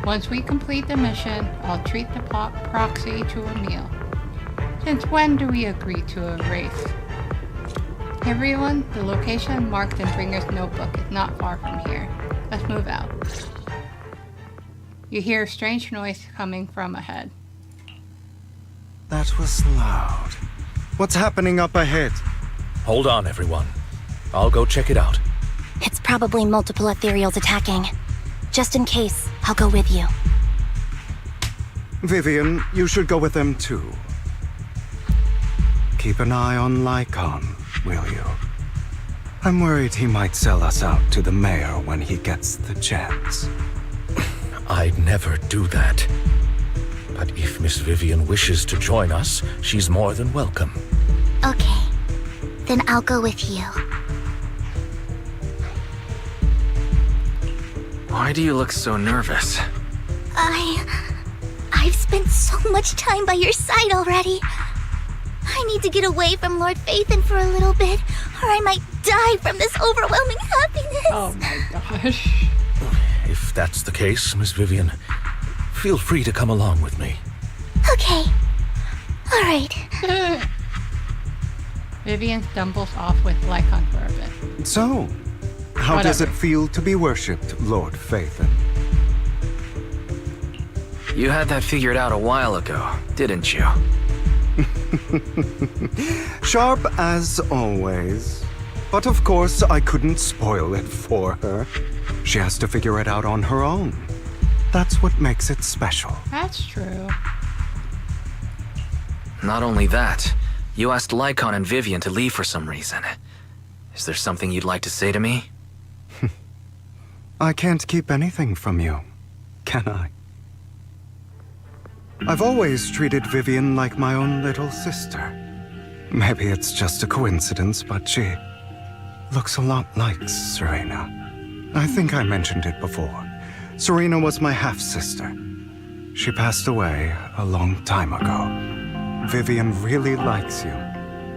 Once we complete the mission, I'll treat the proxy to a meal. Since when do we agree to a race? Everyone, the location marked in Bringer's notebook is not far from here. Let's move out. You hear a strange noise coming from ahead. That was loud. What's happening up ahead? Hold on, everyone. I'll go check it out. It's probably multiple ethereals attacking. Just in case, I'll go with you. Vivian, you should go with them too. Keep an eye on Lycon, will you? I'm worried he might sell us out to the mayor when he gets the chance. I'd never do that. But if Miss Vivian wishes to join us, she's more than welcome. Okay. Then I'll go with you. Why do you look so nervous? I've spent so much time by your side already. I need to get away from Lord Phaethon for a little bit, or I might die from this overwhelming happiness. Oh my gosh. If that's the case, Miss Vivian, feel free to come along with me. Okay. All right. Vivian stumbles off with Lycon for a bit. So, how does it feel to be worshipped, Lord Phaethon? You had that figured out a while ago, didn't you? Sharp as always. But of course, I couldn't spoil it for her. She has to figure it out on her own. That's what makes it special. That's true. Not only that, you asked Lycon and Vivian to leave for some reason. Is there something you'd like to say to me? I can't keep anything from you, can I? I've always treated Vivian like my own little sister. Maybe it's just a coincidence, but she looks a lot like Serena. I think I mentioned it before. Serena was my half-sister. She passed away a long time ago. Vivian really likes you,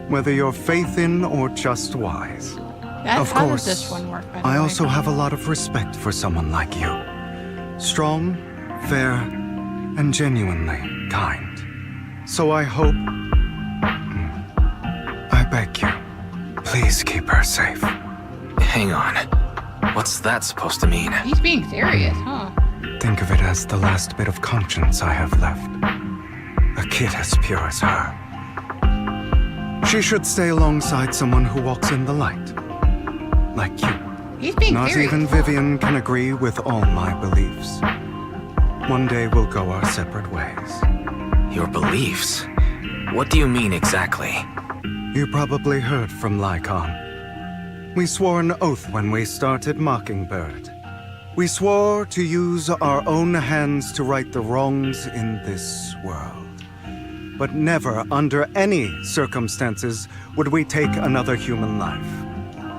whether you're Phaethon or just wise. Of How course, does this one work, by the I way? also have a lot of respect for someone like you. Strong, fair, and genuinely kind. So I hope... I beg you, please keep her safe. Hang on. What's that supposed to mean? He's being serious, huh? Think of it as the last bit of conscience I have left. A kid as pure as her. She should stay alongside someone who walks in the light. Like you. He's being Not serious. even Vivian can agree with all my beliefs. One day we'll go our separate ways. Your beliefs? What do you mean exactly? You probably heard from Lycon. We swore an oath when we started Mockingbird. We swore to use our own hands to right the wrongs in this world. But never, under any circumstances, would we take another human life.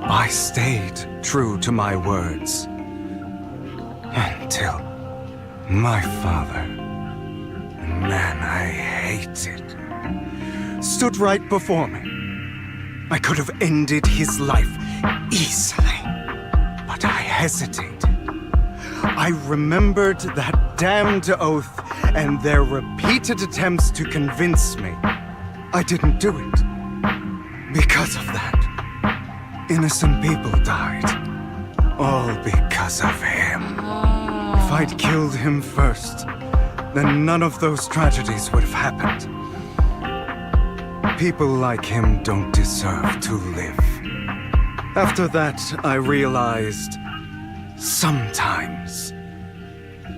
I stayed true to my words. Until my father, a man I hated, stood right before me. I could have ended his life easily, but I hesitated. I remembered that damned oath and their repeated attempts to convince me I didn't do it. Because of that, innocent people died. All because of him. If I'd killed him first, then none of those tragedies would have happened. People like him don't deserve to live. After that, I realized sometimes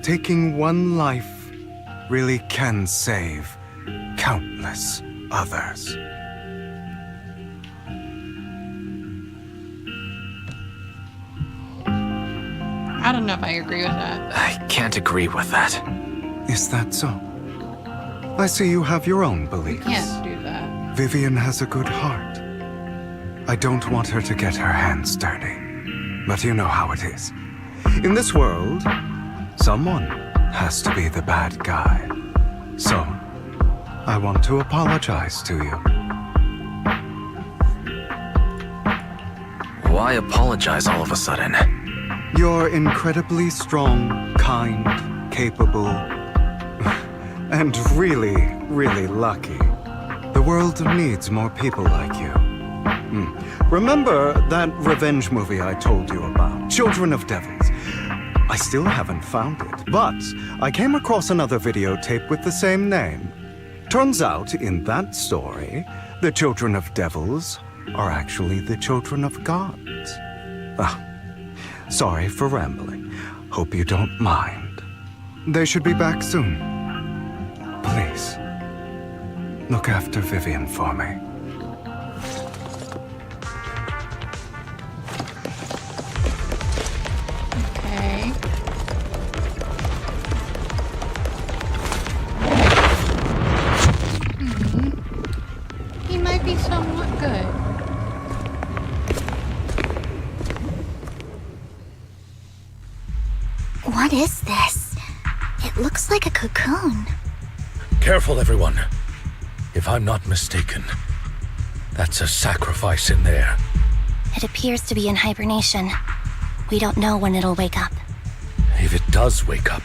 taking one life really can save countless others. I don't know if I agree with that. I can't agree with that. Is that so? I see you have your own beliefs. Can't do that. Vivian has a good heart. I don't want her to get her hands dirty. But you know how it is. In this world, someone has to be the bad guy. So, I want to apologize to you. Why apologize all of a sudden? You're incredibly strong, kind, capable, and really, really lucky. The world needs more people like you. Remember that revenge movie I told you about, Children of Devils? I still haven't found it, but I came across another videotape with the same name. Turns out, in that story, the Children of Devils are actually the children of gods. Sorry for rambling. Hope you don't mind. They should be back soon. Please, look after Vivian for me. Okay. What is this? It looks like a cocoon. Careful, everyone. If I'm not mistaken, that's a sacrifice in there. It appears to be in hibernation. We don't know when it'll wake up. If it does wake up,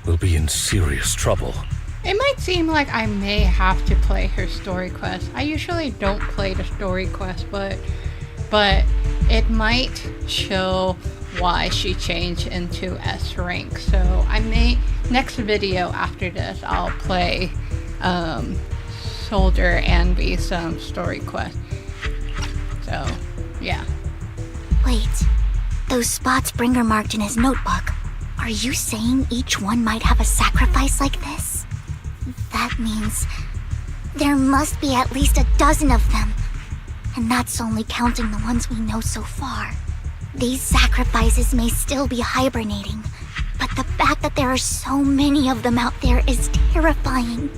we'll be in serious trouble. It might seem like I may have to play her story quest. I usually don't play the story quest, but it might show why she changed into S rank. So I may, next video after this, I'll play Soldier and be some story quest. So, yeah. Wait, those spots Bringer marked in his notebook. Are you saying each one might have a sacrifice like this? That means there must be at least a dozen of them. And that's only counting the ones we know so far. These sacrifices may still be hibernating, but the fact that there are so many of them out there is terrifying.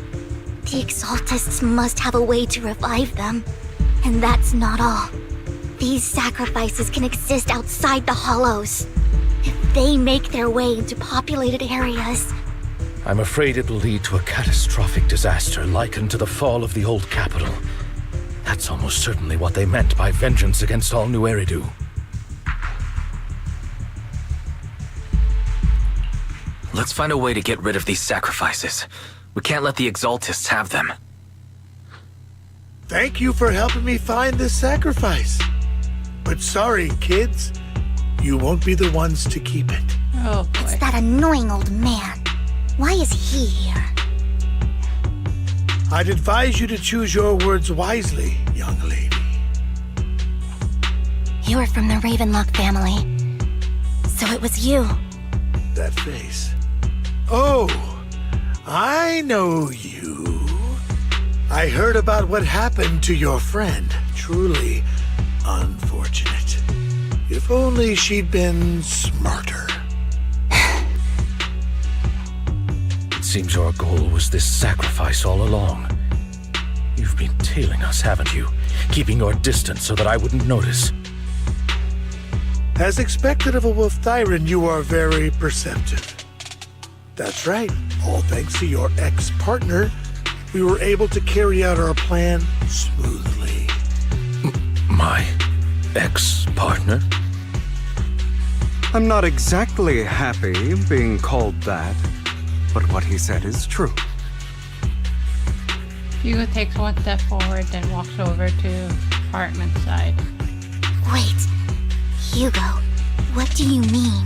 The Exaltists must have a way to revive them. And that's not all. These sacrifices can exist outside the Hollows. If they make their way into populated areas... I'm afraid it will lead to a catastrophic disaster likened to the fall of the old capital. That's almost certainly what they meant by vengeance against all New Eridu. Let's find a way to get rid of these sacrifices. We can't let the Exaltists have them. Thank you for helping me find this sacrifice. But sorry, kids. You won't be the ones to keep it. Oh, boy. It's that annoying old man. Why is he here? I'd advise you to choose your words wisely, young lady. You're from the Ravenlock family. So it was you. That face. Oh, I know you. I heard about what happened to your friend. Truly unfortunate. If only she'd been smarter. It seems our goal was this sacrifice all along. You've been tailing us, haven't you? Keeping your distance so that I wouldn't notice. As expected of a Wolf Thyran, you are very perceptive. That's right. All thanks to your ex-partner, we were able to carry out our plan smoothly. My ex-partner? I'm not exactly happy being called that, but what he said is true. Hugo takes one step forward, then walks over to Hartman's side. Wait, Hugo, what do you mean?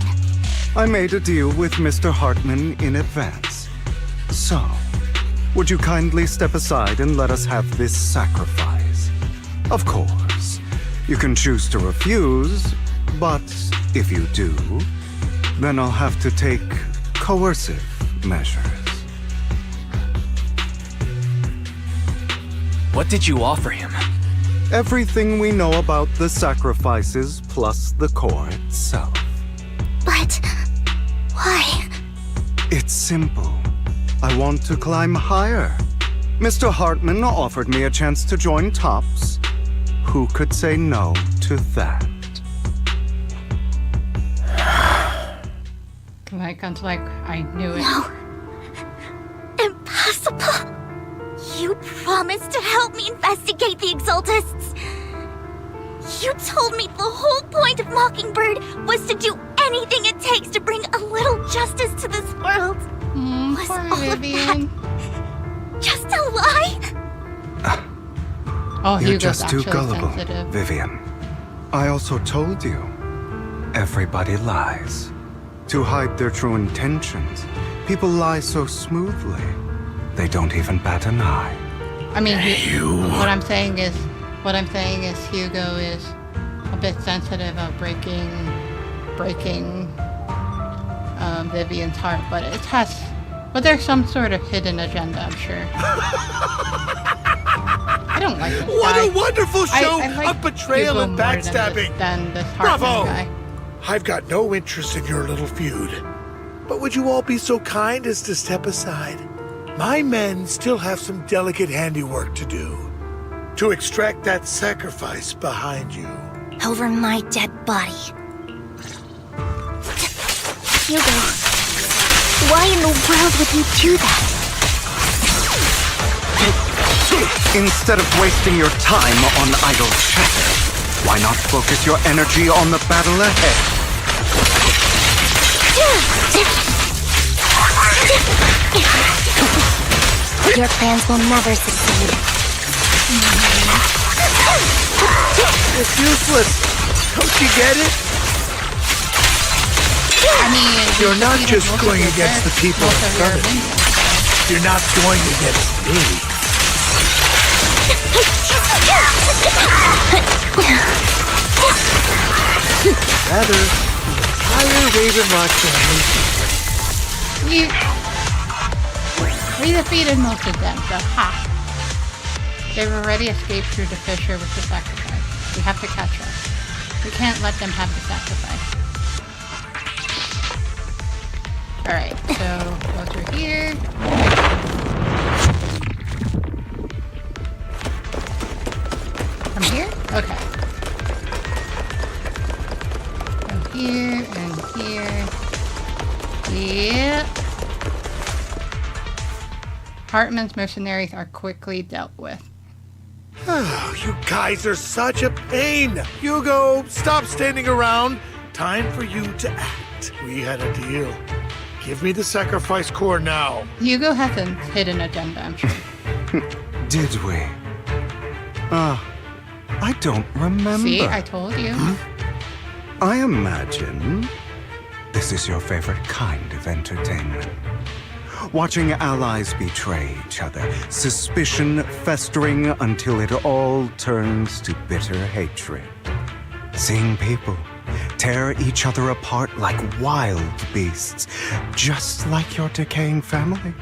I made a deal with Mr. Hartman in advance. So, would you kindly step aside and let us have this sacrifice? Of course, you can choose to refuse, but if you do, then I'll have to take coercive measures. What did you offer him? Everything we know about the sacrifices plus the core itself. But... why? It's simple. I want to climb higher. Mr. Hartman offered me a chance to join Tops. Who could say no to that? Lycan's like, I knew it. No. Impossible. You promised to help me investigate the Exaltists. You told me the whole point of Mockingbird was to do anything it takes to bring a little justice to this world. Was poor all Vivian. of that just a lie? Oh, You're Hugo's just too actually gullible, sensitive. Vivian. I also told you, everybody lies. To hide their true intentions, people lie so smoothly, they don't even bat an eye. I mean, what I'm saying is Hugo is a bit sensitive of breaking Vivian's heart, but there's some sort of hidden agenda, I'm sure. I don't like this What guy. a wonderful show I like of betrayal Hugo and more backstabbing! Than this Hartman Bravo! guy. I've got no interest in your little feud. But would you all be so kind as to step aside? My men still have some delicate handiwork to do. To extract that sacrifice behind you. Over my dead body. Hugo, why in the world would you do that? Instead of wasting your time on idle chatter, why not focus your energy on the battle ahead? Your plans will never succeed. It's useless. Don't you get it? I mean, you're not just going against the people of Southern. You're not going against me. Rather, entire Ravenlock family. We defeated most of them, so ha! They've already escaped through the fissure with the sacrifice. We have to catch up. We can't let them have the sacrifice. Alright, so go through here. From here? Okay. Go here and here. Yeah. Hartman's mercenaries are quickly dealt with. Oh, you guys are such a pain. Hugo, stop standing around. Time for you to act. We had a deal. Give me the sacrifice core now. Hugo has a hidden agenda, I'm sure. Did we? I don't remember. See, I told you. I imagine this is your favorite kind of entertainment. Watching allies betray each other, suspicion festering until it all turns to bitter hatred. Seeing people tear each other apart like wild beasts, just like your decaying family.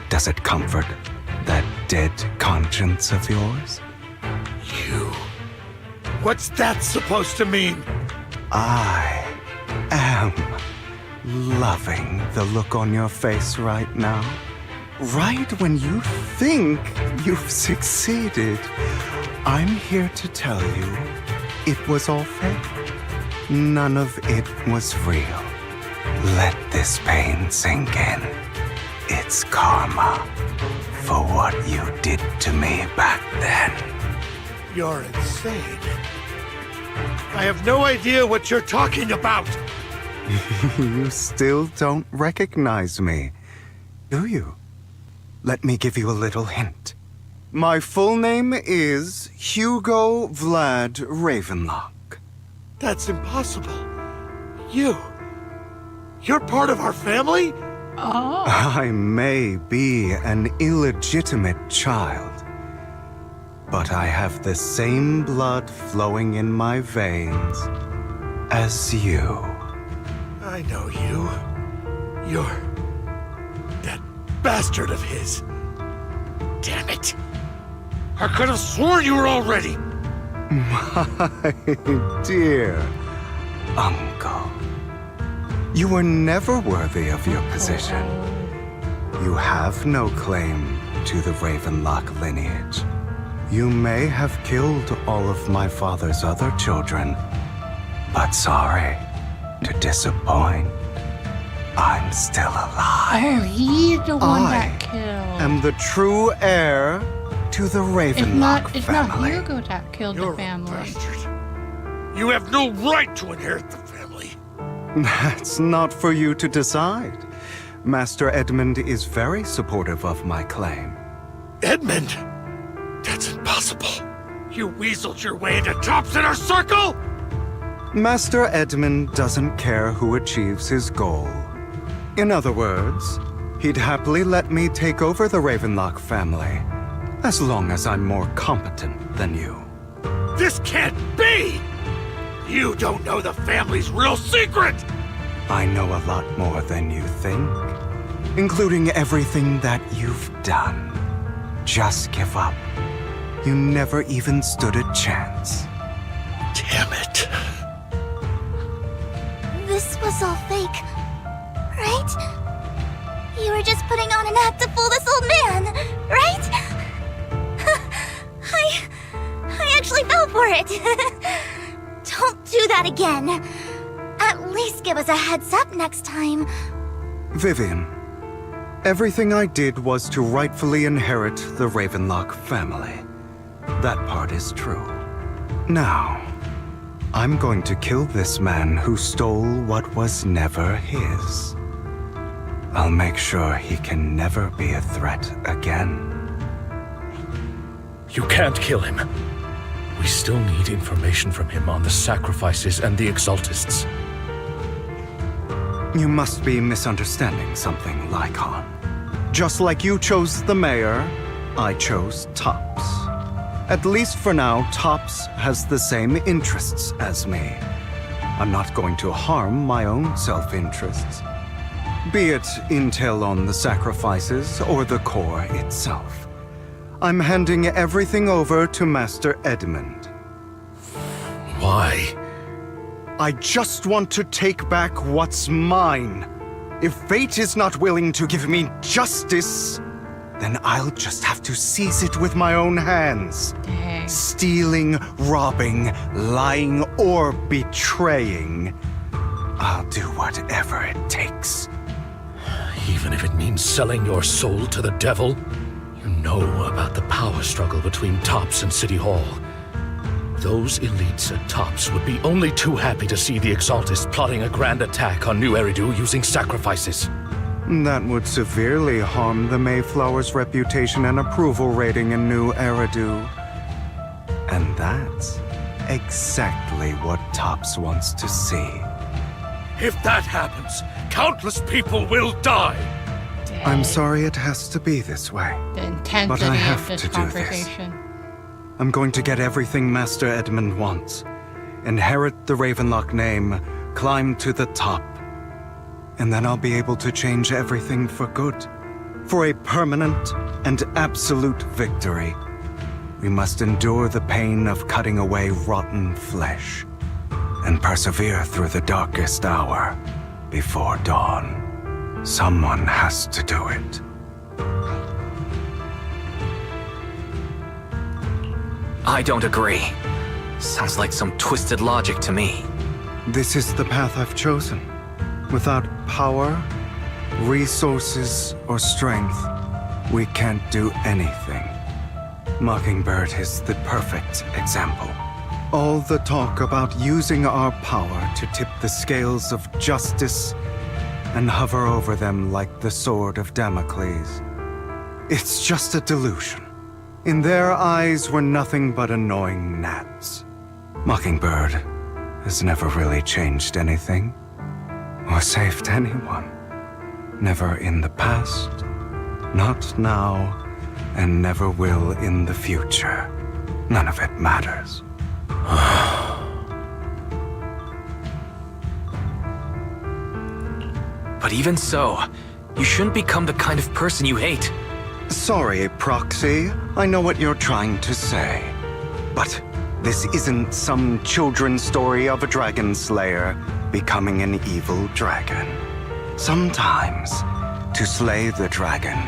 Does it comfort that dead conscience of yours? You. What's that supposed to mean? I am loving the look on your face right now. Right when you think you've succeeded, I'm here to tell you it was all fake. None of it was real. Let this pain sink in. It's karma for what you did to me back then. You're insane. I have no idea what you're talking about. You still don't recognize me, do you? Let me give you a little hint. My full name is Hugo Vlad Ravenlock. That's impossible. You're part of our family? Oh. I may be an illegitimate child, but I have the same blood flowing in my veins as you. I know you. You're that bastard of his. Damn it. I could have sworn you were already. My dear uncle, you were never worthy of your position. You have no claim to the Ravenlock lineage. You may have killed all of my father's other children, but sorry to disappoint. I'm still alive. Oh, he's the one that killed. I'm the true heir to the Ravenlock family. It's not Hugo that killed the family. Bastard. You have no right to inherit the family. That's not for you to decide. Master Edmund is very supportive of my claim. Edmund? That's impossible. You weaseled your way into Top's inner circle? Master Edmund doesn't care who achieves his goal. In other words, he'd happily let me take over the Ravenlock family, as long as I'm more competent than you. This can't be! You don't know the family's real secret! I know a lot more than you think, including everything that you've done. Just give up. You never even stood a chance. Damn it. This was all fake, right? You were just putting on an act to fool this old man, right? I actually fell for it. Don't do that again. At least give us a heads up next time. Vivian, everything I did was to rightfully inherit the Ravenlock family. That part is true. Now, I'm going to kill this man who stole what was never his. I'll make sure he can never be a threat again. You can't kill him. We still need information from him on the sacrifices and the Exaltists. You must be misunderstanding something, Lycon. Just like you chose the mayor, I chose Tops. At least for now, Tops has the same interests as me. I'm not going to harm my own self-interests. Be it intel on the sacrifices or the core itself. I'm handing everything over to Master Edmund. Why? I just want to take back what's mine. If fate is not willing to give me justice, then I'll just have to seize it with my own hands. Dang. Stealing, robbing, lying, or betraying. I'll do whatever it takes. Even if it means selling your soul to the devil? You know about the power struggle between Tops and City Hall. Those elites at Tops would be only too happy to see the Exaltists plotting a grand attack on New Eridu using sacrifices. That would severely harm the Mayflower's reputation and approval rating in New Eridu. And that's exactly what Tops wants to see. If that happens, countless people will die! Dang. I'm sorry it has to be this way. The intensity but I have of this to do conversation. this. I'm going to get everything Master Edmund wants. Inherit the Ravenlock name, climb to the top. And then I'll be able to change everything for good. For a permanent and absolute victory. We must endure the pain of cutting away rotten flesh. And persevere through the darkest hour before dawn. Someone has to do it. I don't agree. Sounds like some twisted logic to me. This is the path I've chosen. Without power, resources, or strength, we can't do anything. Mockingbird is the perfect example. All the talk about using our power to tip the scales of justice and hover over them like the sword of Damocles. It's just a delusion. In their eyes, we're nothing but annoying gnats. Mockingbird has never really changed anything, or saved anyone. Never in the past, not now, and never will in the future. None of it matters. But even so, you shouldn't become the kind of person you hate. Sorry, Proxy. I know what you're trying to say. But this isn't some children's story of a dragon slayer becoming an evil dragon. Sometimes, to slay the dragon,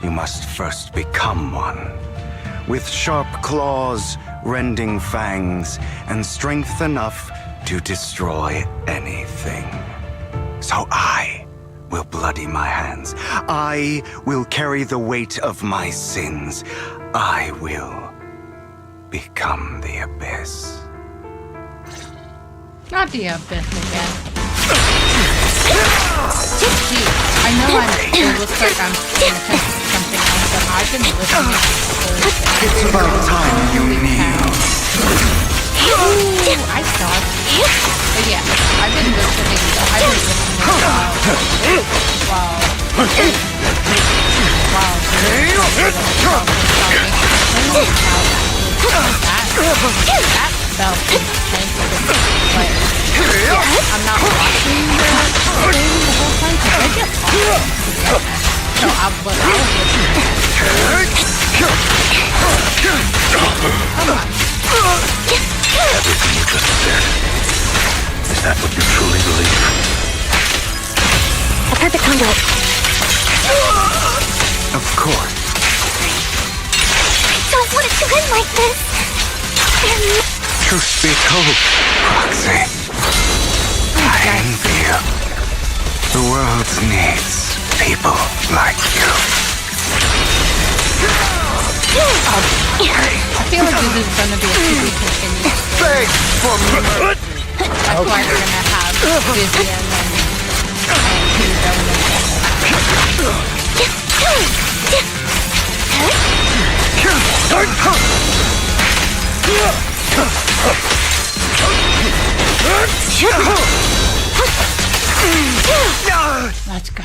you must first become one. With sharp claws, rending fangs, and strength enough to destroy anything. So I will bloody my hands. I will carry the weight of my sins. I will become the Abyss. Not the Abyss again. Gee, I know it looks like I'm paying attention to something else, but I've been listening to the whole thing. It's about time you knew. Ooh, I thought. But yeah, I've been listening that felt intense, but I'm not watching the whole time because I get lost. So I was listening. Come on. Everything you just said. Is that what you truly believe? A perfect conduit. Of course. I don't want it to end like this. Truth be told, Proxy, I envy you. The world needs people like you. I feel like this is gonna be a to be continued. Beg for me. That's why we're gonna have Vivian and Hugo in Let's go.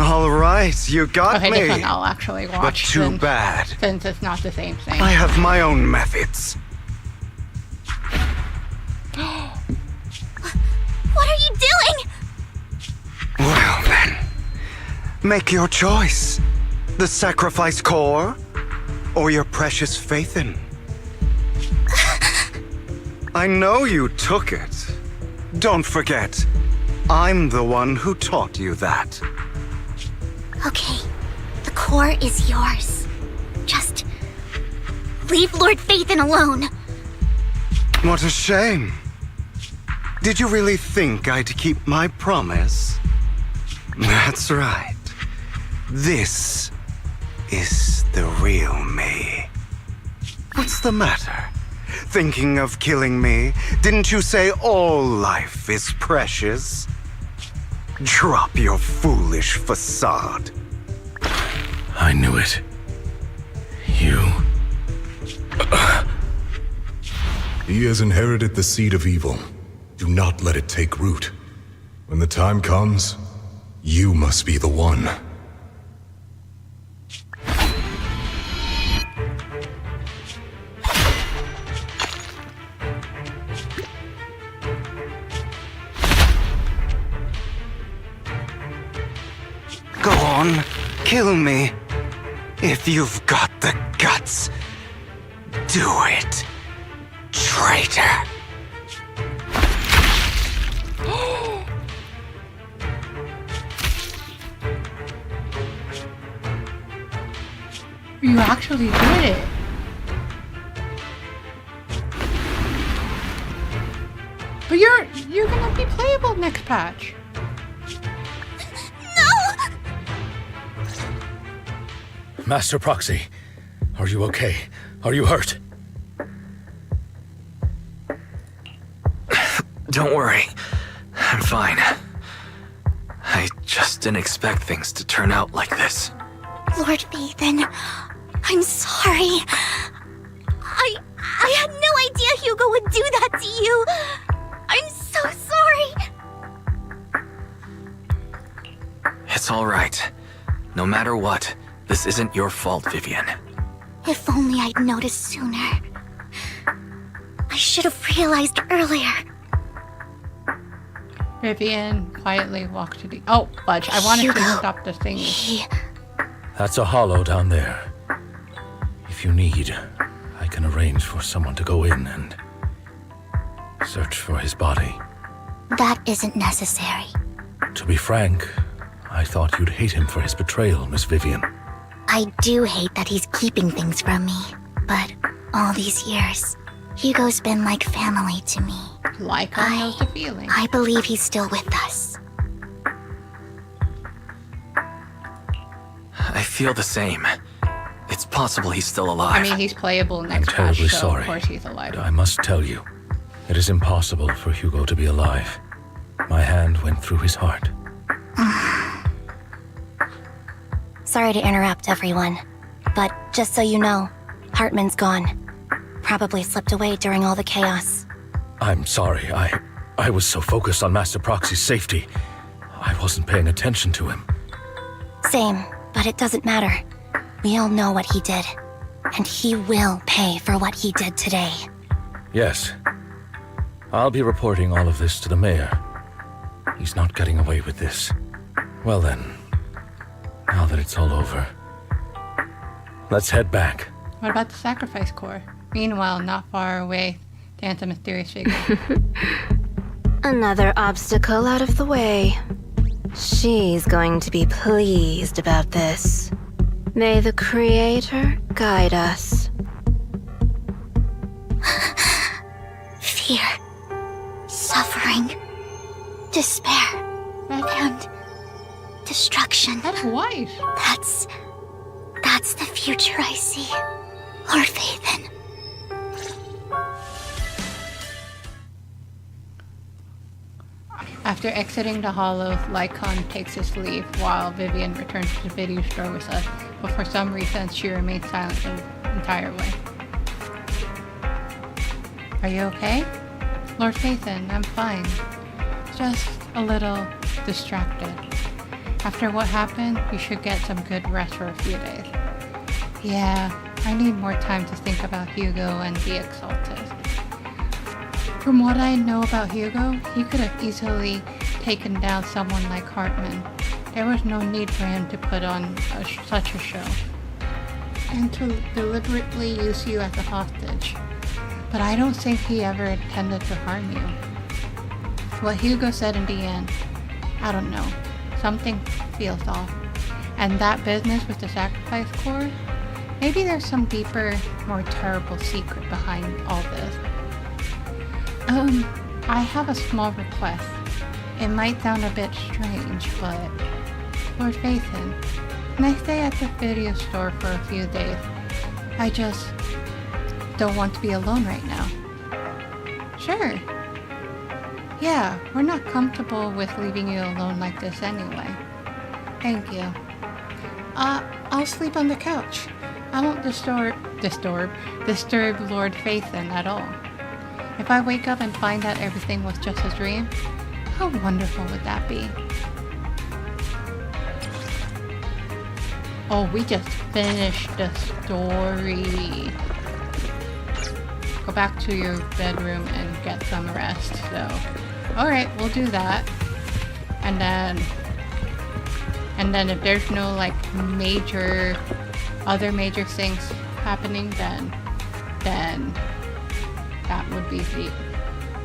All right, you got me. Okay, this one I'll actually watch. But too bad. Since it's not the same thing. I have my own methods. What are you doing? Well then, make your choice. The sacrifice core, or your precious Faithin. I know you took it. Don't forget, I'm the one who taught you that. Okay, the core is yours. Just leave Lord Faithin alone. What a shame. Did you really think I'd keep my promise? That's right. This is the real me. What's the matter? Thinking of killing me? Didn't you say all life is precious? Drop your foolish facade. I knew it. You... He has inherited the seed of evil. Do not let it take root. When the time comes, you must be the one. Go on, kill me. If you've got the guts, do it, traitor. You actually did it. But you're gonna be playable next patch. Master Proxy, are you okay? Are you hurt? Don't worry. I'm fine. I just didn't expect things to turn out like this. Lord Faithin, I'm sorry. I had no idea Hugo would do that to you. I'm so sorry. It's all right. No matter what, this isn't your fault, Vivian. If only I'd noticed sooner. I should have realized earlier. Vivian quietly walked to the... Oh, fudge. I wanted to stop the thing. That's a hollow down there. If you need, I can arrange for someone to go in and search for his body. That isn't necessary. To be frank, I thought you'd hate him for his betrayal, Miss Vivian. I do hate that he's keeping things from me, but all these years, Hugo's been like family to me. Like I knows the feeling. I believe he's still with us. I feel the same. It's possible he's still alive. I mean, he's playable next I'm terribly patch, so sorry. of course he's alive. But I must tell you, it is impossible for Hugo to be alive. My hand went through his heart. Sorry to interrupt, everyone. But just so you know, Hartman's gone. Probably slipped away during all the chaos. I'm sorry. I was so focused on Master Proxy's safety. I wasn't paying attention to him. Same, but it doesn't matter. We all know what he did. And he will pay for what he did today. Yes. I'll be reporting all of this to the mayor. He's not getting away with this. Well then, now that it's all over, let's head back. What about the sacrifice core? Meanwhile, not far away, stands a mysterious figure. Another obstacle out of the way. She's going to be pleased about this. May the Creator guide us. fear, suffering, despair, and destruction. That's wise. That's the future I see. Lord Vathan. After exiting the hollow, Lycon takes his leave while Vivian returns to the video store with us, but for some reason she remains silent the entire way. Are you okay? Lord Vathan, I'm fine. Just a little distracted. After what happened, you should get some good rest for a few days. Yeah, I need more time to think about Hugo and the Exalted. From what I know about Hugo, he could have easily taken down someone like Hartman. There was no need for him to put on such a show. And to deliberately use you as a hostage. But I don't think he ever intended to harm you. What Hugo said in the end, I don't know. Something feels off. And that business with the sacrifice core? Maybe there's some deeper, more terrible secret behind all this. I have a small request. It might sound a bit strange, but Lord Vathan, can I stay at the video store for a few days? I just don't want to be alone right now. Sure. Yeah, we're not comfortable with leaving you alone like this anyway. Thank you. I'll sleep on the couch. I won't disturb Lord Vathan at all. If I wake up and find that everything was just a dream, how wonderful would that be? Oh, we just finished the story. Go back to your bedroom and get some rest, so. Alright, we'll do that. And then if there's no like other major things happening, then that would be the,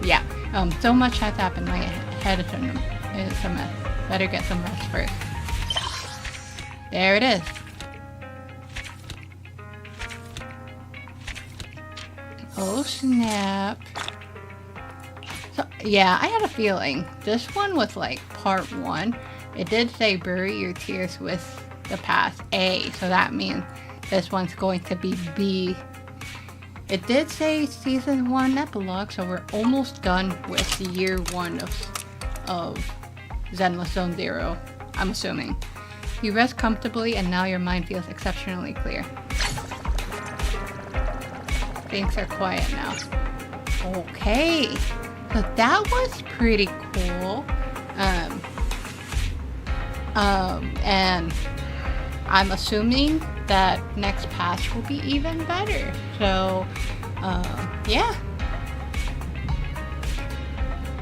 yeah. So much has happened, my head is a mess. Better get some rest first. There it is. Oh snap. So, yeah, I had a feeling. This one was like part 1. It did say bury your tears with the past A, so that means this one's going to be B. It did say season 1 epilogue, so we're almost done with the year 1 of Zenless Zone Zero, I'm assuming. You rest comfortably and now your mind feels exceptionally clear. Things are quiet now. Okay, so that was pretty cool. And I'm assuming that next patch will be even better. So, yeah.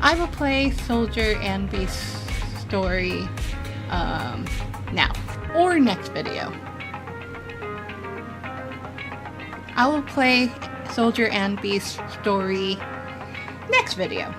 I will play Soldier and Beast story now or next video. I will play Soldier and Beast story next video.